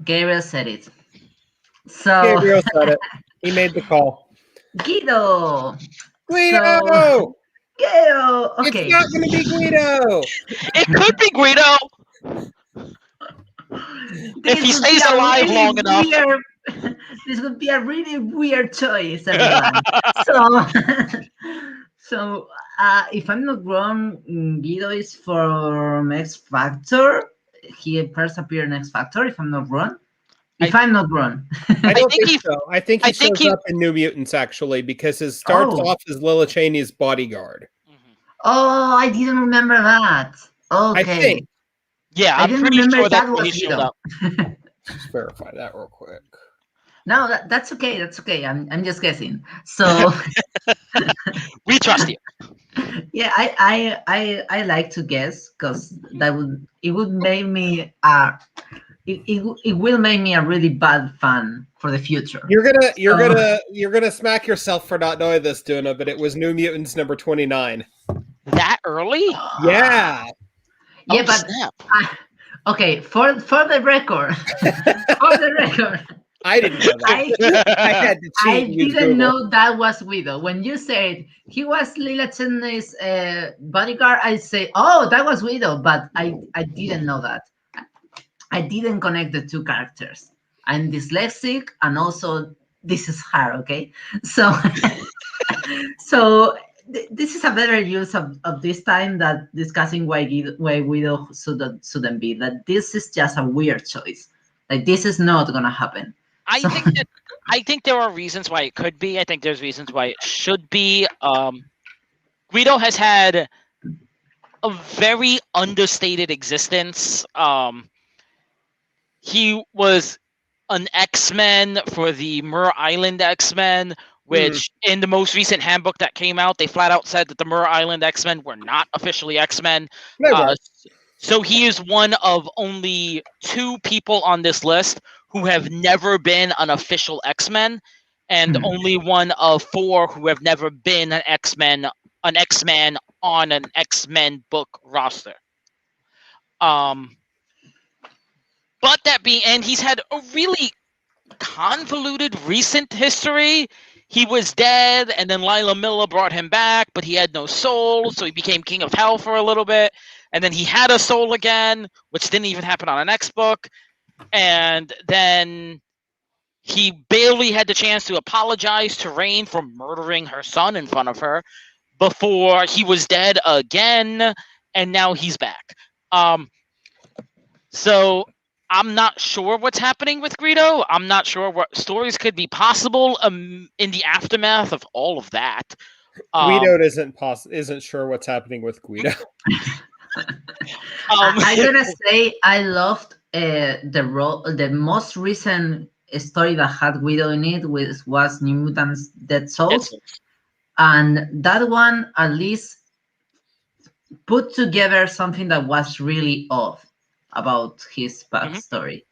Gabriel said it. So Gabriel said it. He made the call. Guido. Guido! So, Guido! Okay. It's not going to be Guido! It could be Guido! If he stays alive long enough. This would be a really weird choice, everyone. So, if I'm not wrong, Guido is from X Factor. He first appeared in X Factor, if I'm not wrong. I'm not wrong. I don't think so. I think he shows up in New Mutants, actually, because he starts off as Lila Cheney's bodyguard. Oh, I didn't remember that. Okay. I think. Yeah, I'm pretty sure that was he showed up. Let's verify that real quick. No, that's okay. That's okay. I'm just guessing. So we trust you. Yeah, I like to guess because it would make me it will make me a really bad fan for the future. You're gonna smack yourself for not knowing this, Duna, but it was New Mutants number 29. that early? Yeah. Yeah, Oh, but snap. okay, for the record, for the record, I didn't know that. I had to cheat I and use didn't Google. know that was Widow. When you said he was Lila Cheney's bodyguard, I say, oh, that was Widow, but I didn't know that. I didn't connect the two characters. I'm dyslexic, and also this is hard. Okay, so so this is a better use of this time that discussing why Widow shouldn't be. That this is just a weird choice. Like this is not gonna happen. So I think there are reasons why it could be. I think there's reasons why it should be. Guido has had a very understated existence. He was an X-Men for the Mirror Island X-Men, which in the most recent handbook that came out, they flat out said that the Mirror Island X-Men were not officially X-Men. They were. So he is one of only 2 people on this list who have never been an official X-Men, and only one of 4 who have never been an X-Men on an X-Men book roster. But that being, and he's had a really convoluted recent history. He was dead, and then Lila Miller brought him back, but he had no soul, so he became King of Hell for a little bit. And then he had a soul again, which didn't even happen on an X book. And then he barely had the chance to apologize to Rain for murdering her son in front of her before he was dead again, and now he's back. So I'm not sure what's happening with Greedo. I'm not sure what stories could be possible in the aftermath of all of that. Guido isn't sure what's happening with Guido. I'm gonna say I loved the most recent story that had Guido in it, was New Mutants Dead Souls, and that one at least put together something that was really off about his backstory,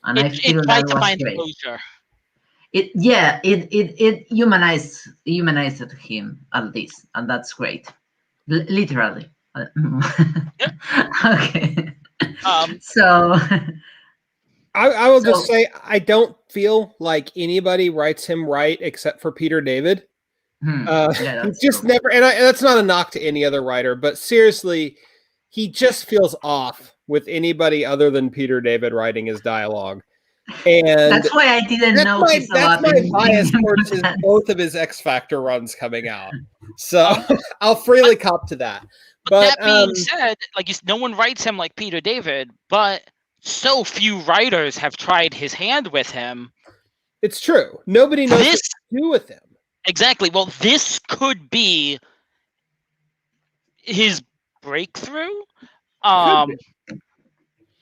and I feel that was great. Closure. It humanized him at least, and that's great. Literally. Okay. So I will just say I don't feel like anybody writes him right except for Peter David. He's just true. Never, and that's not a knock to any other writer, but seriously, he just feels off with anybody other than Peter David writing his dialogue. And that's why I didn't know. That's my bias towards both of his X Factor runs coming out. So I'll freely cop to that. But that being said, like no one writes him like Peter David, but so few writers have tried his hand with him. It's true. Nobody knows what to do with him. Exactly. Well, this could be his breakthrough.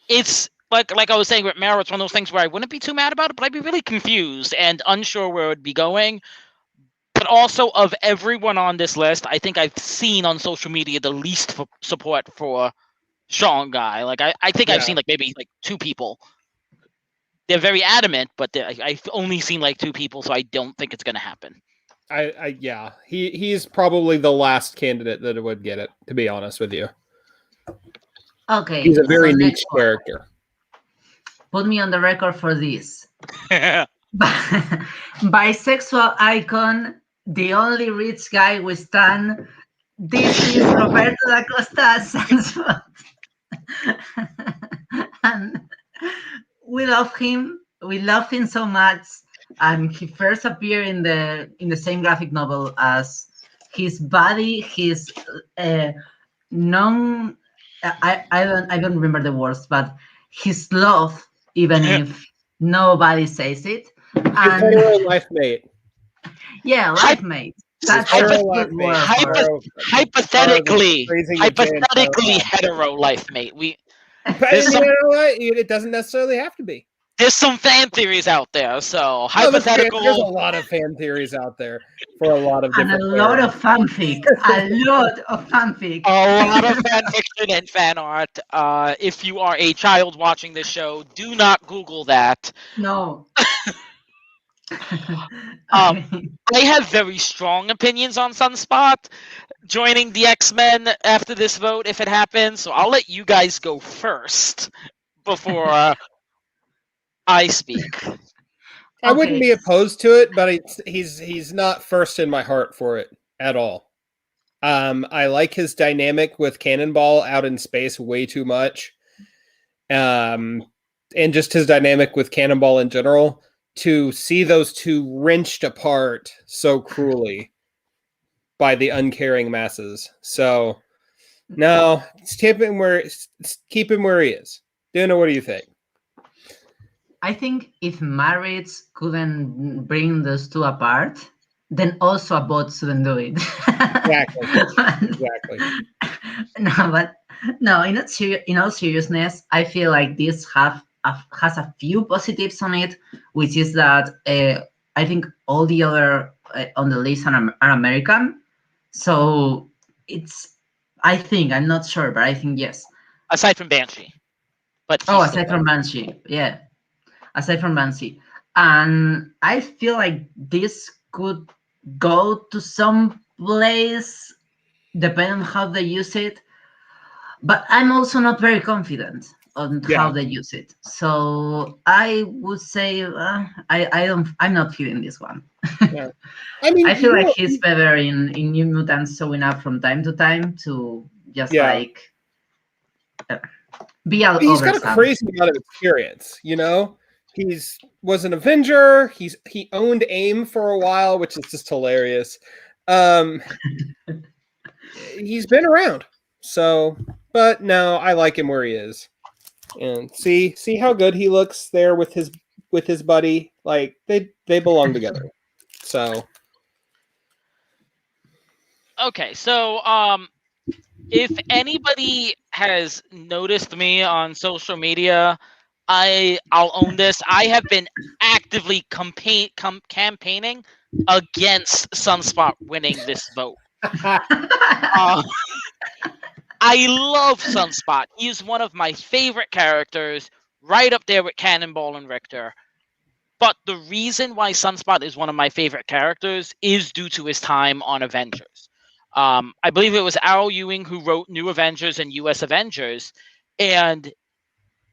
It's like I was saying with Marrow, it's one of those things where I wouldn't be too mad about it, but I'd be really confused and unsure where it would be going. But also, of everyone on this list, I think I've seen on social media the least support for Sean Guy. Like I think I've seen maybe 2 people. They're very adamant, but I've only seen 2 people, so I don't think it's going to happen. He's probably the last candidate that would get it, to be honest with you. Okay. He's a very niche character. Put me on the record for this. Bisexual icon, the only rich guy we stand. This is Roberto da Costa Sunspot. And we love him. We love him so much. And he first appeared in the same graphic novel as his body, his I don't remember the words, but his love, even if nobody says it. And life mate. Yeah, life mate. That's hypothetically hetero life mate. It doesn't necessarily have to be. There's some fan theories out there, so hypothetical. There's a lot of fan theories out there for a lot of different. And a lot of fanfic. A lot of fanfic. A lot of fan fiction and fan art. If you are a child watching this show, do not Google that. No. Okay. I have very strong opinions on Sunspot joining the X-Men after this vote if it happens, so I'll let you guys go first before I speak. I wouldn't Okay. be opposed to it, but he's not first in my heart for it at all. I like his dynamic with Cannonball out in space way too much. And just his dynamic with Cannonball in general, to see those two wrenched apart so cruelly by the uncaring masses. So no, keep him where he is. Dana, what do you think? I think if marriage couldn't bring those two apart, then also a bot shouldn't do it. Exactly. Exactly. No, but no. In all seriousness, I feel like this has a few positives on it, which is that I think all the other on the list are American, so it's. I think I'm not sure, but I think yes. Aside from Banshee, but Oh, he's still aside from Banshee, yeah. Aside from Banshee. And I feel like this could go to some place depending on how they use it. But I'm also not very confident on Yeah. how they use it. So I would say I'm not feeling this one. Yeah. I mean, I feel like he's better in New Mutants showing up from time to time to just yeah. like be out He's over got a some. crazy amount of experience, you know? Was an Avenger. He owned AIM for a while, which is just hilarious. He's been around. So, but no, I like him where he is. And see how good he looks there with his buddy. Like they belong together. So okay. So if anybody has noticed me on social media, I'll own this. I have been actively campaigning against Sunspot winning this vote. Uh, I love Sunspot. He's one of my favorite characters, right up there with Cannonball and Richter. But the reason why Sunspot is one of my favorite characters is due to his time on Avengers. I believe it was Al Ewing who wrote New Avengers and US Avengers, and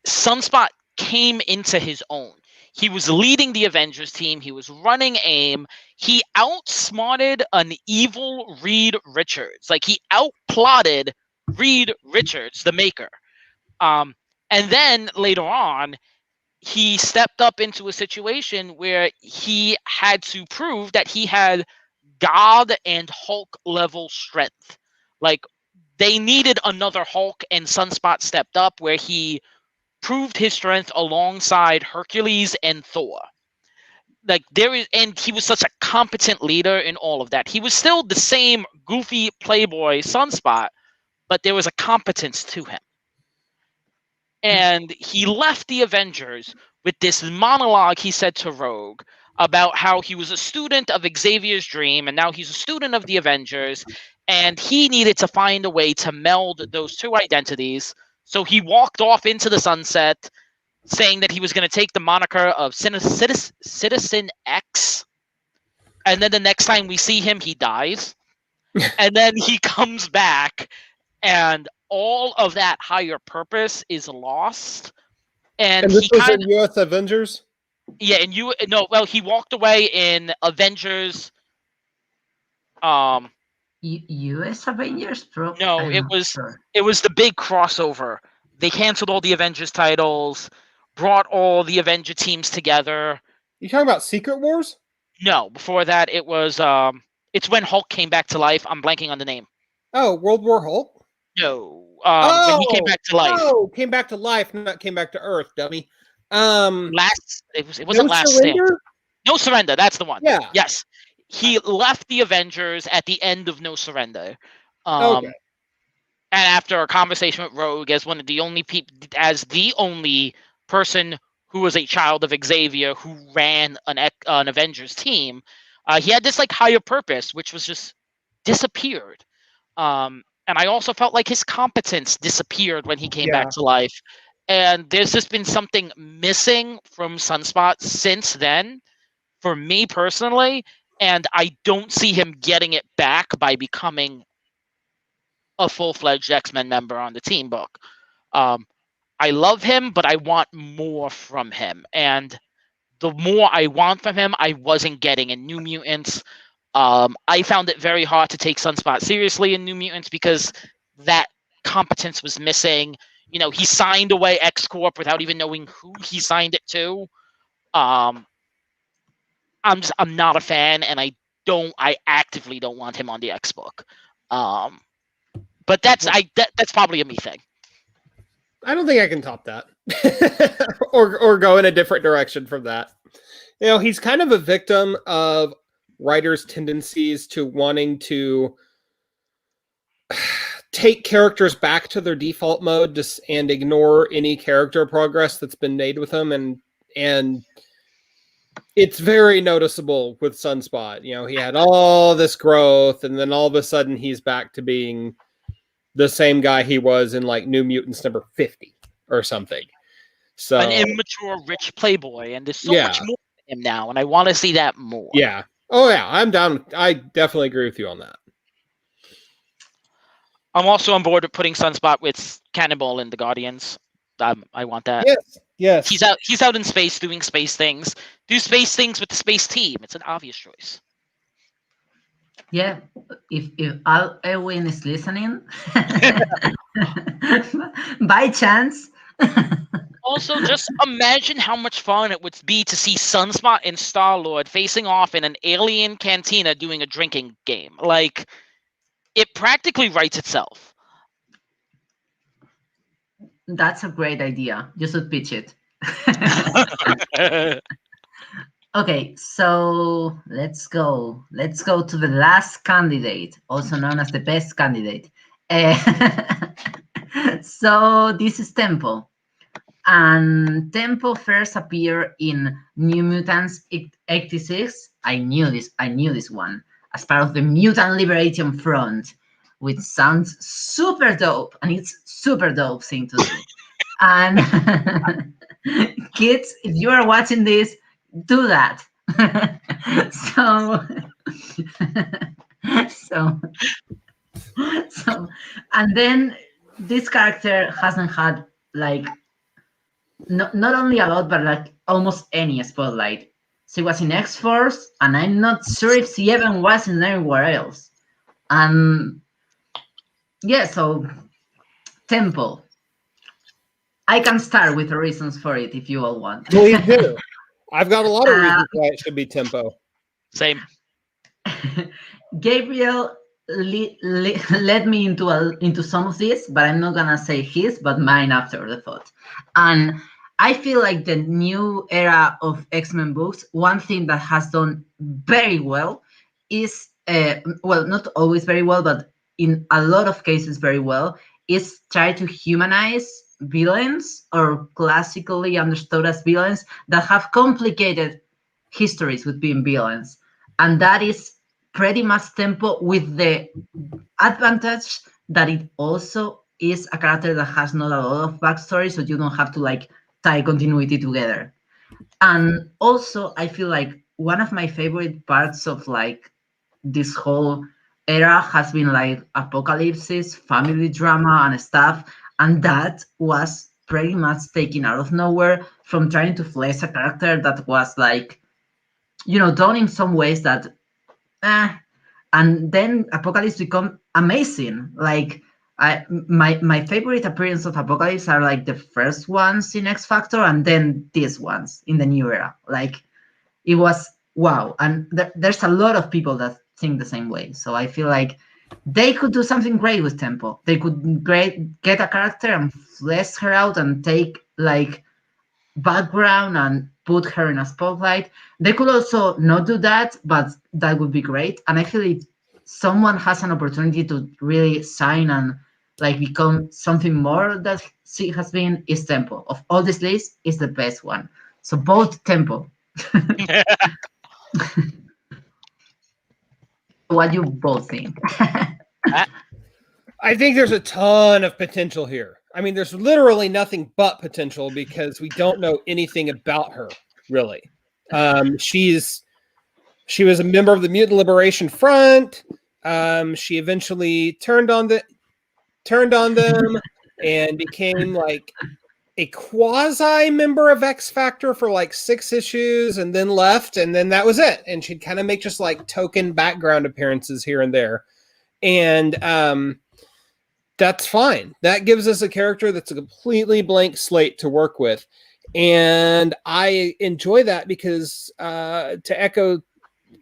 Sunspot came into his own. He was leading the Avengers team. He was running AIM. He outsmarted an evil Reed Richards. Like, he outplotted Reed Richards, the maker. And then later on, he stepped up into a situation where he had to prove that he had God and Hulk level strength. Like, they needed another Hulk, and Sunspot stepped up where he proved his strength alongside Hercules and Thor. Like, and he was such a competent leader in all of that. He was still the same goofy playboy Sunspot, but there was a competence to him. And he left the Avengers with this monologue he said to Rogue about how he was a student of Xavier's dream and now he's a student of the Avengers, and he needed to find a way to meld those two identities. So he walked off into the sunset saying that he was going to take the moniker of Citizen X, and then the next time we see him, he dies. And then he comes back, and all of that higher purpose is lost. And this he was in US Avengers? Yeah, and he walked away in Avengers. US Avengers, bro. No, it was the big crossover. They canceled all the Avengers titles, brought all the Avenger teams together. You talking about Secret Wars? No, before that it was it's when Hulk came back to life. I'm blanking on the name. Oh, World War Hulk? No. When he came back to life. Oh, came back to life, not came back to Earth, dummy. It wasn't No Last Surrender? Stand. No Surrender, that's the one. Yeah. Yes. He left the Avengers at the end of No Surrender. Okay. And after a conversation with Rogue as one of the only people, as the only person who was a child of Xavier who ran an Avengers team, he had this like higher purpose, which was just disappeared. And I also felt like his competence disappeared when he came back to life. And there's just been something missing from Sunspot since then. for me personally, and I don't see him getting it back by becoming a full-fledged X-Men member on the team book. I love him, but I want more from him. And the more I want from him, I wasn't getting in New Mutants. I found it very hard to take Sunspot seriously in New Mutants because that competence was missing. You know, he signed away X Corp without even knowing who he signed it to. I'm not a fan, and I actively don't want him on the X book. But that's probably a me thing. I don't think I can top that, or go in a different direction from that. You know, he's kind of a victim of writers' tendencies to wanting to take characters back to their default mode and ignore any character progress that's been made with them, and it's very noticeable with Sunspot. You know, he had all this growth, and then all of a sudden he's back to being the same guy he was in like New Mutants number 50 or something. So an immature, rich playboy, and there's so much more to him now, and I want to see that more. Yeah. Oh yeah, I'm down. I definitely agree with you on that. I'm also on board with putting Sunspot with Cannonball in the Guardians. I want that. Yes. He's out in space doing space things. Do space things with the space team. It's an obvious choice. Yeah, if Elwin is listening, by chance. Also, just imagine how much fun it would be to see Sunspot and Star-Lord facing off in an alien cantina doing a drinking game. Like, it practically writes itself. That's a great idea. You should pitch it. Okay, so let's go. Let's go to the last candidate, also known as the best candidate. So this is Tempo. And Tempo first appeared in New Mutants 86. I knew this one as part of the Mutant Liberation Front, which sounds super dope, and it's super dope thing to do. And kids, if you are watching this, do that. So, and then this character hasn't had like not only a lot, but like almost any spotlight. She was in X-Force, and I'm not sure if she even was in anywhere else. And yeah, so Tempo. I can start with the reasons for it if you all want. Please do. I've got a lot of reasons why it should be Tempo. Same. Gabriel led me into some of this, but I'm not gonna say his, but mine after the thought. And I feel like the new era of X-Men books, one thing that has done very well is, well, not always very well, but in a lot of cases very well, is try to humanize villains, or classically understood as villains, that have complicated histories with being villains. And that is pretty much Tempo, with the advantage that it also is a character that has not a lot of backstory, so you don't have to like tie continuity together. And also, I feel like one of my favorite parts of like this whole era has been like apocalypses, family drama, and stuff. And that was pretty much taken out of nowhere from trying to flesh a character that was like, you know, done in some ways that, and then Apocalypse become amazing. Like, my favorite appearance of Apocalypse are like the first ones in X Factor, and then these ones in the new era. Like, it was wow. And there's a lot of people that think the same way. So I feel like they could do something great with Tempo. They could get a character and flesh her out and take like background and put her in a spotlight. They could also not do that, but that would be great. And I feel if someone has an opportunity to really shine and like become something more that she has been, is Tempo. Of all this list, is the best one. So both Tempo. What you both think? I think there's a ton of potential here. I mean, there's literally nothing but potential because we don't know anything about her, really. She's She was a member of the Mutant Liberation Front. She eventually turned on them and became like a quasi member of X Factor for like 6 issues and then left, and then that was it. And she'd kind of make just like token background appearances here and there. And that's fine. That gives us a character that's a completely blank slate to work with. And I enjoy that because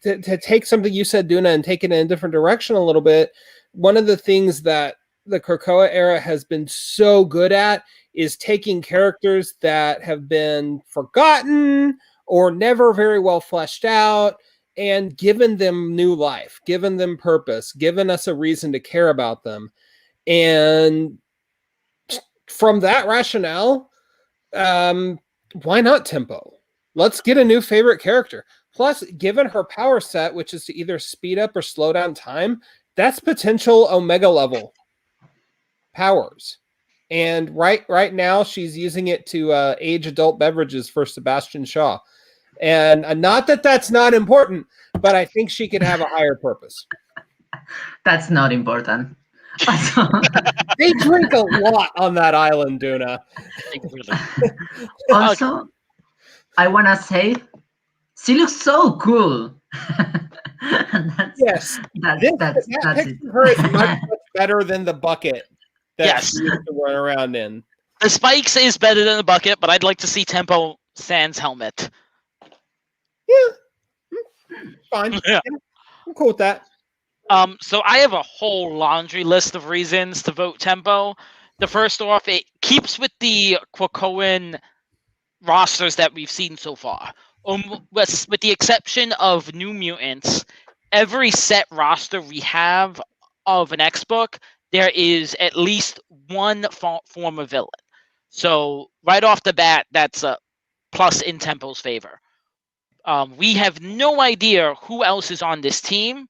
to take something you said, Duna, and take it in a different direction a little bit, one of the things that the Krakoa era has been so good at is taking characters that have been forgotten or never very well fleshed out and given them new life, given them purpose, given us a reason to care about them. And from that rationale, why not Tempo? Let's get a new favorite character. Plus, given her power set, which is to either speed up or slow down time, that's potential Omega level powers. And right now, she's using it to age adult beverages for Sebastian Shaw. And not that that's not important, but I think she could have a higher purpose. That's not important. They drink a lot on that island, Duna. Also, I want to say, she looks so cool. Yes. That's picture it. of her is much better than the bucket that Yes. she used to run around in. The spikes is better than the bucket, but I'd like to see Tempo Sans helmet. Yeah. Fine. Yeah. I'm cool with that. So I have a whole laundry list of reasons to vote Tempo. The first off, it keeps with the Krakoan rosters that we've seen so far. With the exception of New Mutants, every set roster we have of an X-Book, there is at least one form of villain. So right off the bat, that's a plus in Tempo's favor. We have no idea who else is on this team.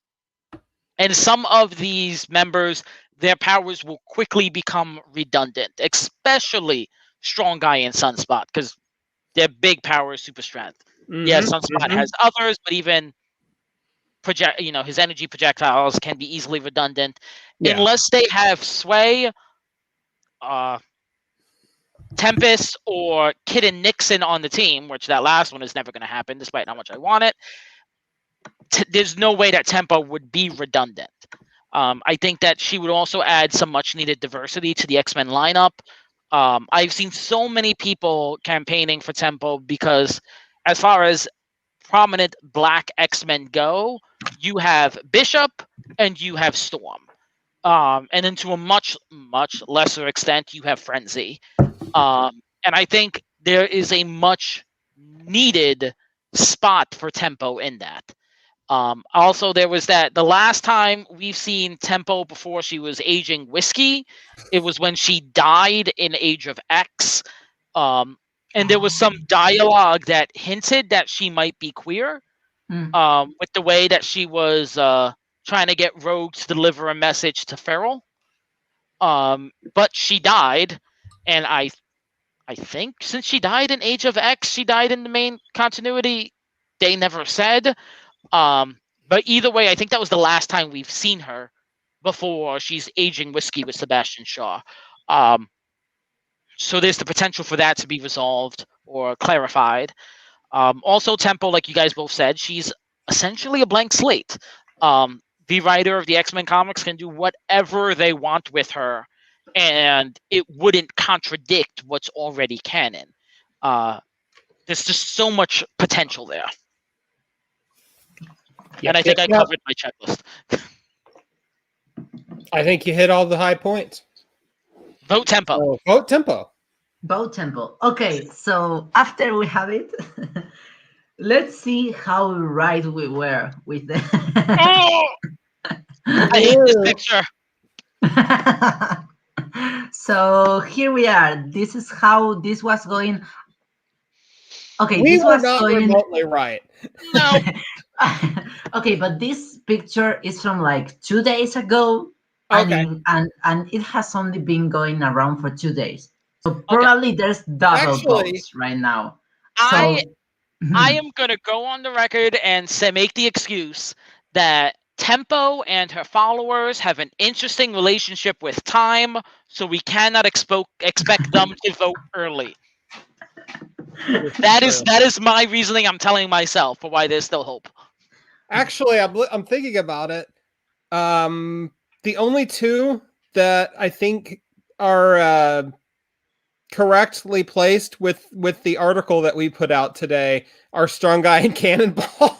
And some of these members, their powers will quickly become redundant, especially Strong Guy and Sunspot, because their big power is super strength. Mm-hmm. Yeah, Sunspot has others, but even his energy projectiles can be easily redundant. Yeah. Unless they have Sway, Tempest, or Kid and Nixon on the team, which that last one is never going to happen, despite how much I want it. There's no way that Tempo would be redundant. I think that she would also add some much-needed diversity to the X-Men lineup. I've seen so many people campaigning for Tempo because as far as prominent Black X-Men go, you have Bishop and you have Storm. And then to a much, much lesser extent, you have Frenzy. And I think there is a much-needed spot for Tempo in that. Also, there was the last time we've seen Tempo before she was aging whiskey, it was when she died in Age of X. And there was some dialogue that hinted that she might be queer, with the way that she was trying to get Rogue to deliver a message to Feral. But she died, and I think since she died in Age of X, she died in the main continuity. They never said. But either way, I think that was the last time we've seen her before she's aging whiskey with Sebastian Shaw. So there's the potential for that to be resolved or clarified. Also, Tempo, like you guys both said, she's essentially a blank slate. The writer of the X-Men comics can do whatever they want with her, and it wouldn't contradict what's already canon. There's just so much potential there. Yep, and I think I covered my checklist. I think you hit all the high points. Vote Tempo. Oh, vote Tempo. Vote Tempo. Okay, so after we have it, let's see how right we were with the. Oh! I hate this picture. So here we are. This is how this was going. Okay, we this were was not going remotely right. No. Okay, but this picture is from like 2 days ago. Okay. And it has only been going around for 2 days. So probably there's double votes right now. So I am going to go on the record and say, make the excuse that Tempo and her followers have an interesting relationship with time, so we cannot expect them to vote early. That is my reasoning. I'm telling myself for why there's still hope. Actually, I'm thinking about it. The only two that I think are correctly placed with the article that we put out today are Strong Guy and Cannonball.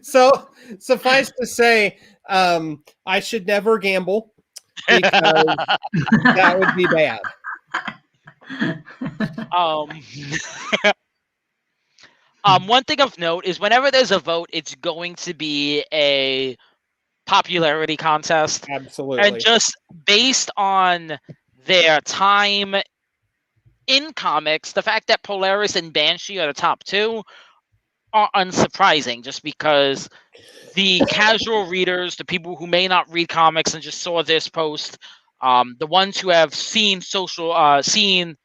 So suffice to say, I should never gamble because that would be bad. One thing of note is whenever there's a vote, it's going to be a popularity contest. Absolutely. And just based on their time in comics, the fact that Polaris and Banshee are the top two are unsurprising, just because the casual readers, the people who may not read comics and just saw this post, the ones who have seen seen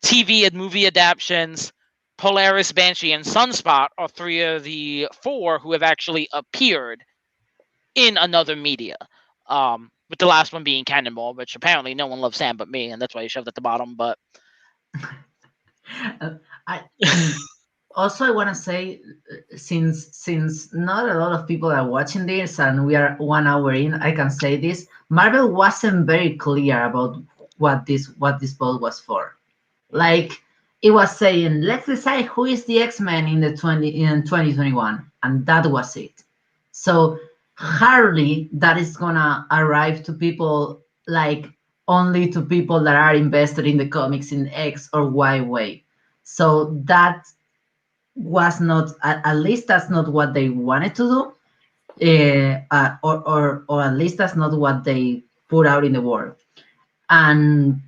TV and movie adaptations, Polaris, Banshee, and Sunspot are three of the four who have actually appeared in another media. With the last one being Cannonball, which apparently no one loves Sam but me, and that's why he shoved at the bottom. But also, I want to say, since not a lot of people are watching this and we are 1 hour in, I can say this: Marvel wasn't very clear about what this vote was for. Like, it was saying, let's decide who is the X-Men in 2021, and that was it. So hardly that is gonna arrive to people, like only to people that are invested in the comics in X or Y way. So that was not, at least that's not what they wanted to do, or at least that's not what they put out in the world. And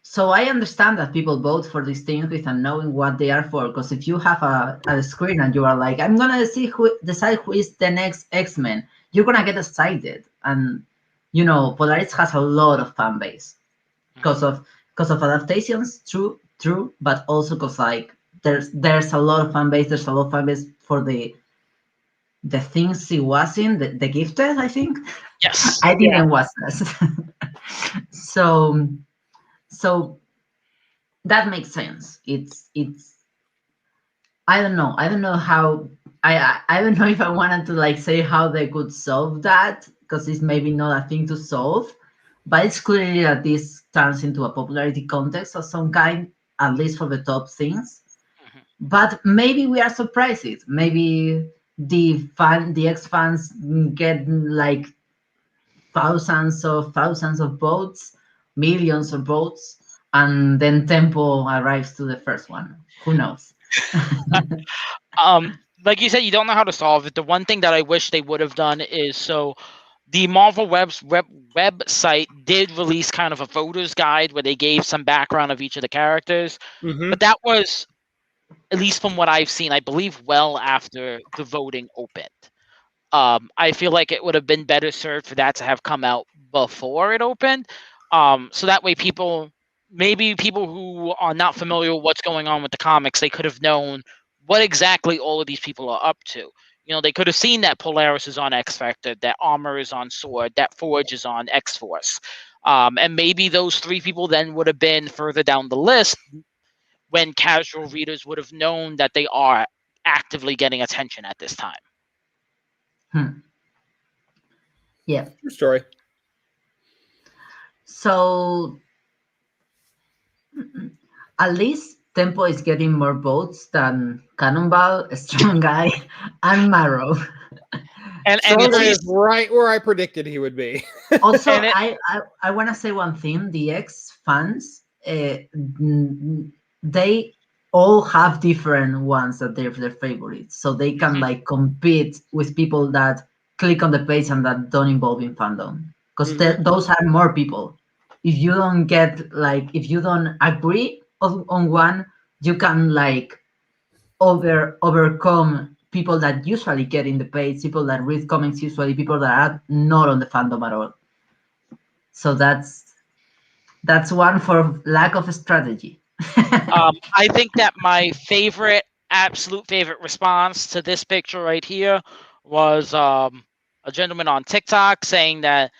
so I understand that people vote for these things without knowing what they are for. Because if you have a screen and you are like, I'm gonna decide who is the next X-Men, you're gonna get excited. And you know, Polaris has a lot of fan base because of adaptations, true, but also because like there's a lot of fan base. There's a lot of fan base for the things he was in, the Gifted, I think. yes, I didn't watch this. So that makes sense. It's I don't know how I don't know if I wanted to like say how they could solve that, because it's maybe not a thing to solve, but it's clearly that this turns into a popularity contest of some kind, at least for the top things. But maybe we are surprised. Maybe the X fans get like thousands of votes, millions of votes, and then Tempo arrives to the first one. Who knows? Like you said, you don't know how to solve it. The one thing that I wish they would have done is, so the Marvel website did release kind of a voter's guide where they gave some background of each of the characters, but that was, at least from what I've seen, I believe well after the voting opened. I feel like it would have been better served for that to have come out before it opened. So that way maybe people who are not familiar with what's going on with the comics, they could have known what exactly all of these people are up to. You know, they could have seen that Polaris is on X Factor, that Armor is on Sword, that Forge is on X Force. And maybe those three people then would have been further down the list when casual readers would have known that they are actively getting attention at this time. Yeah. True story. So at least Tempo is getting more votes than Cannonball, Strong Guy, and Marrow. And Strong Guy is right where I predicted he would be. Also, I want to say one thing. The X fans, they all have different ones that they're their favorites. So they can like compete with people that click on the page and that don't involve in fandom. Because those are more people. If you don't if you don't agree on one, you can like overcome people that usually get in the page, people that read comics usually, people that are not on the fandom at all. So that's one for lack of strategy. I think that my absolute favorite response to this picture right here was a gentleman on TikTok saying that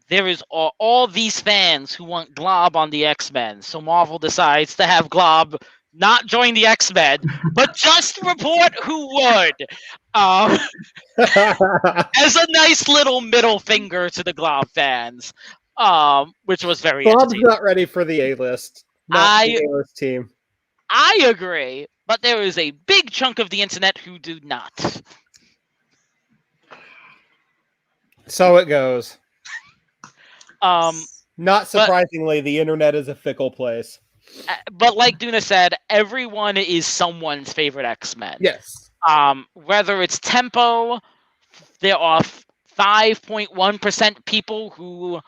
there is all these fans who want Glob on the X-Men, so Marvel decides to have Glob not join the X-Men, but just report who would. Um, as a nice little middle finger to the Glob fans, which was very Bob's entertaining. not ready for the A-list. Not the A-list team. I agree, but there is a big chunk of the internet who do not. So it goes. Not surprisingly, the internet is a fickle place. But like Duna said, everyone is someone's favorite X-Men. Yes. Whether it's Tempo, there are 5.1% people who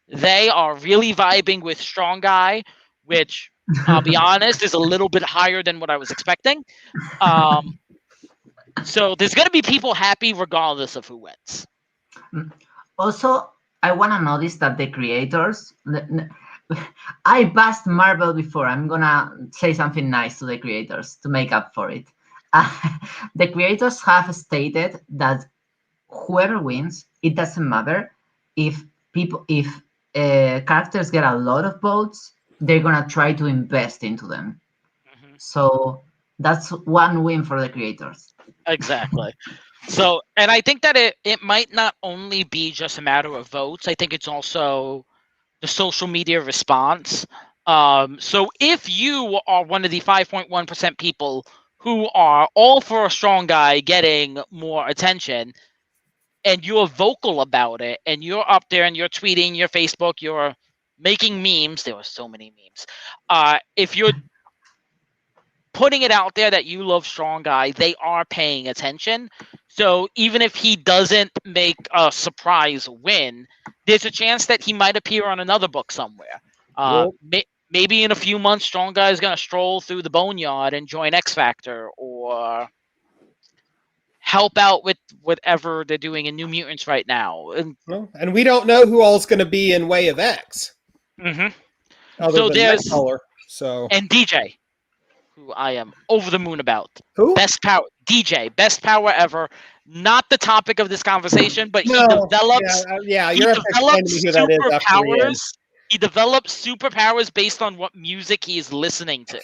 they are really vibing with Strong Guy, which I'll be honest is a little bit higher than what I was expecting. So there's going to be people happy regardless of who wins. Also, I want to notice that the creators, I bashed Marvel before. I'm going to say something nice to the creators to make up for it. The creators have stated that whoever wins, it doesn't matter if characters get a lot of votes, they're going to try to invest into them. Mm-hmm. So that's one win for the creators. Exactly. So, and I think that it might not only be just a matter of votes. I think it's also the social media response. So if you are one of the 5.1% people who are all for a Strong Guy getting more attention, and you're vocal about it, and you're up there and you're tweeting, your Facebook, you're making memes. There were so many memes. If you're putting it out there that you love Strong Guy, they are paying attention. So even if he doesn't make a surprise win, there's a chance that he might appear on another book somewhere. Maybe in a few months, Strong Guy is going to stroll through the Boneyard and join X Factor, or help out with whatever they're doing in New Mutants right now. And we don't know who all's going to be in Way of X. Mm-hmm. So there's Nightcrawler, and DJ, who I am over the moon about. Who? Best power ever. Not the topic of this conversation, but he develops. You're superpowers. He develops superpowers based on what music he is listening to.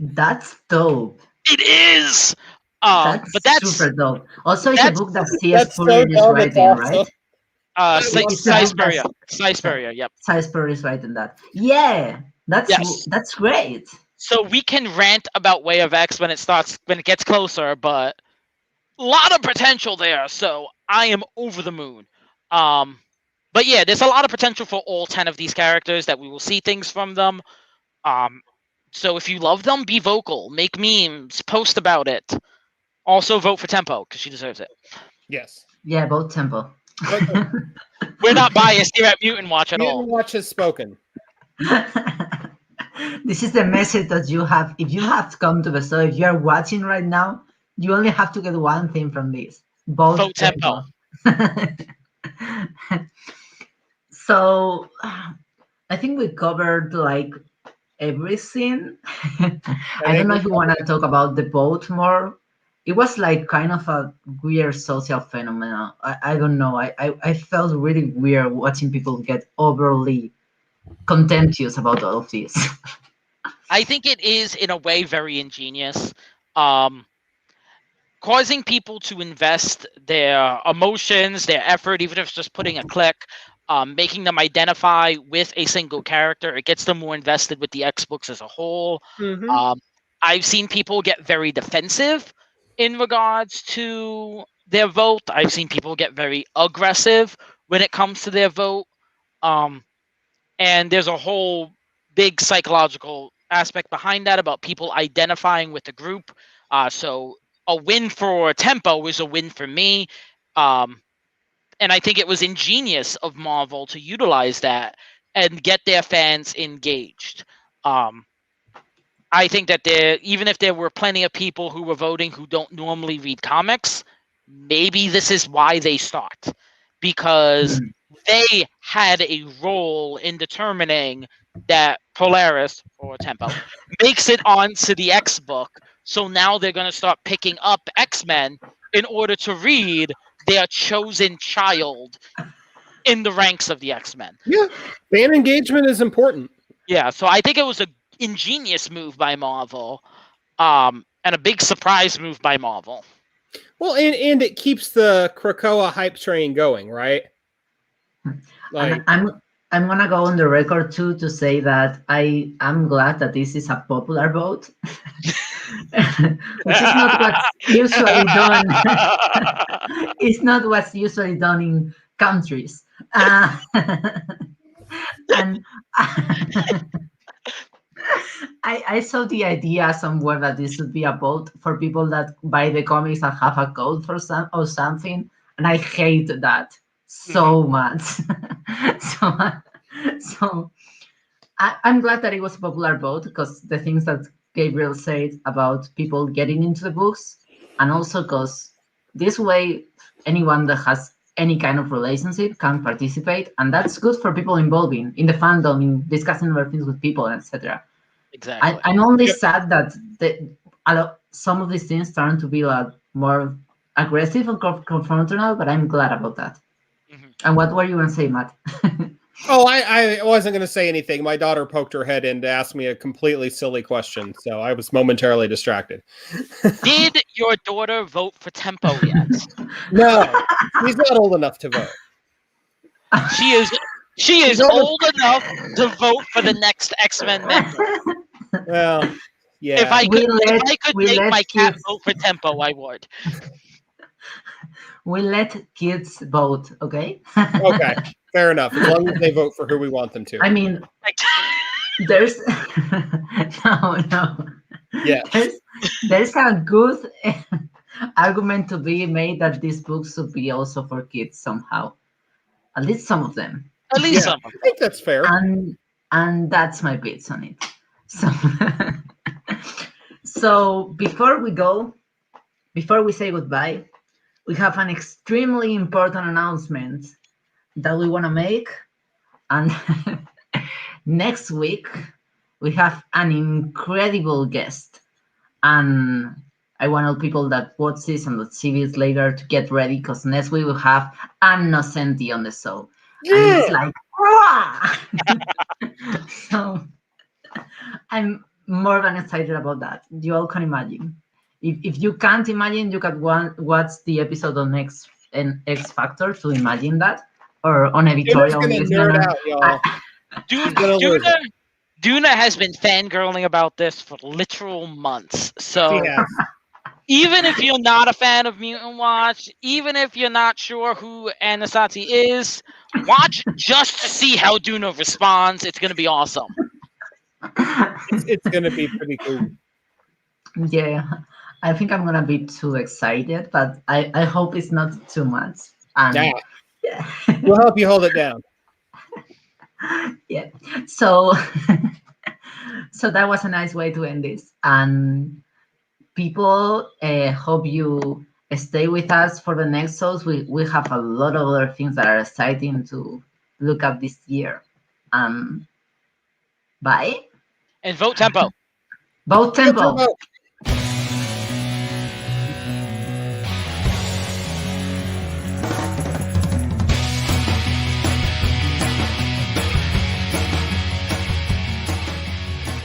That's dope. It is. That's super dope. Also, it's a book that C.S. Puri is writing, right? Siceperia, yep. Siceperia is writing that. Yeah, that's great. So we can rant about Way of X when it gets closer, but a lot of potential there. So I am over the moon. But yeah, there's a lot of potential for all 10 of these characters that we will see things from them. So if you love them, be vocal, make memes, post about it. Also vote for Tempo because she deserves it. Yes. Yeah, vote Tempo. We're not biased here at Mutant Watch at all. Mutant Watch has spoken. This is the message that you have. If you have to come to the show, if you are watching right now, you only have to get one thing from this. Vote Tempo. So, I think we covered like everything. I don't know if you want to talk about the vote more. It was like kind of a weird social phenomenon. I don't know. I felt really weird watching people get overly contentious about all of this. I think it is, in a way, very ingenious. Causing people to invest their emotions, their effort, even if it's just putting a click, making them identify with a single character. It gets them more invested with the X books as a whole. Mm-hmm. I've seen people get very defensive in regards to their vote. I've seen people get very aggressive when it comes to their vote. And there's a whole big psychological aspect behind that about people identifying with the group. So a win for Tempo is a win for me. And I think it was ingenious of Marvel to utilize that and get their fans engaged. I think that even if there were plenty of people who were voting who don't normally read comics, maybe this is why they start. Because they had a role in determining that Polaris or Tempo makes it onto the X book. So now they're going to start picking up X-Men in order to read their chosen child in the ranks of the X-Men. Yeah, fan engagement is important. Yeah, so I think it was an ingenious move by Marvel, and a big surprise move by Marvel. Well, and it keeps the Krakoa hype train going, right? Like, And I'm gonna go on the record too to say that I'm glad that this is a popular vote, which is not what's usually done. It's not what's usually done in countries. And I saw the idea somewhere that this would be a vote for people that buy the comics and have a code for some or something, and I hate that so much. so I'm glad that it was a popular vote, because the things that Gabriel said about people getting into the books, and also because this way anyone that has any kind of relationship can participate, and that's good for people involving in the fandom, in discussing other things with people, etc. Exactly. I'm only sad that some of these things turn to be like more aggressive and confrontational, but I'm glad about that. And what were you going to say, Matt? oh, I wasn't going to say anything. My daughter poked her head in to ask me a completely silly question, so I was momentarily distracted. Did your daughter vote for Tempo yet? No, she's not old enough to vote. She is old enough to vote for the next X-Men member. Well, yeah. If I could make my cat kids vote for Tempo, I would. We let kids vote, okay? Okay, fair enough. As long as they vote for who we want them to. I mean, there's no. Yeah. There's a good argument to be made that these books should be also for kids somehow. At least some of them. At least some. I think that's fair. And that's my bits on it. So before we say goodbye, we have an extremely important announcement that we want to make. And next week, we have an incredible guest. And I want all people that watch this and that see this later to get ready, because next week we'll have An Nocenti on the show. And it's like, so I'm more than excited about that. You all can imagine. If you can't imagine, you can watch the episode on X Factor to imagine that, or on editorial. Nerd out, y'all. Duna has been fangirling about this for literal months. So even if you're not a fan of Mutant Watch, even if you're not sure who Anasati is, watch just to see how Duna responds. It's going to be awesome. It's going to be pretty cool. Yeah, I think I'm going to be too excited, but I hope it's not too much. And yeah. We'll help you hold it down. Yeah. So that was a nice way to end this. And people, hope you stay with us for the next shows. We have a lot of other things that are exciting to look at this year. Bye. And vote Tempo. Vote Tempo.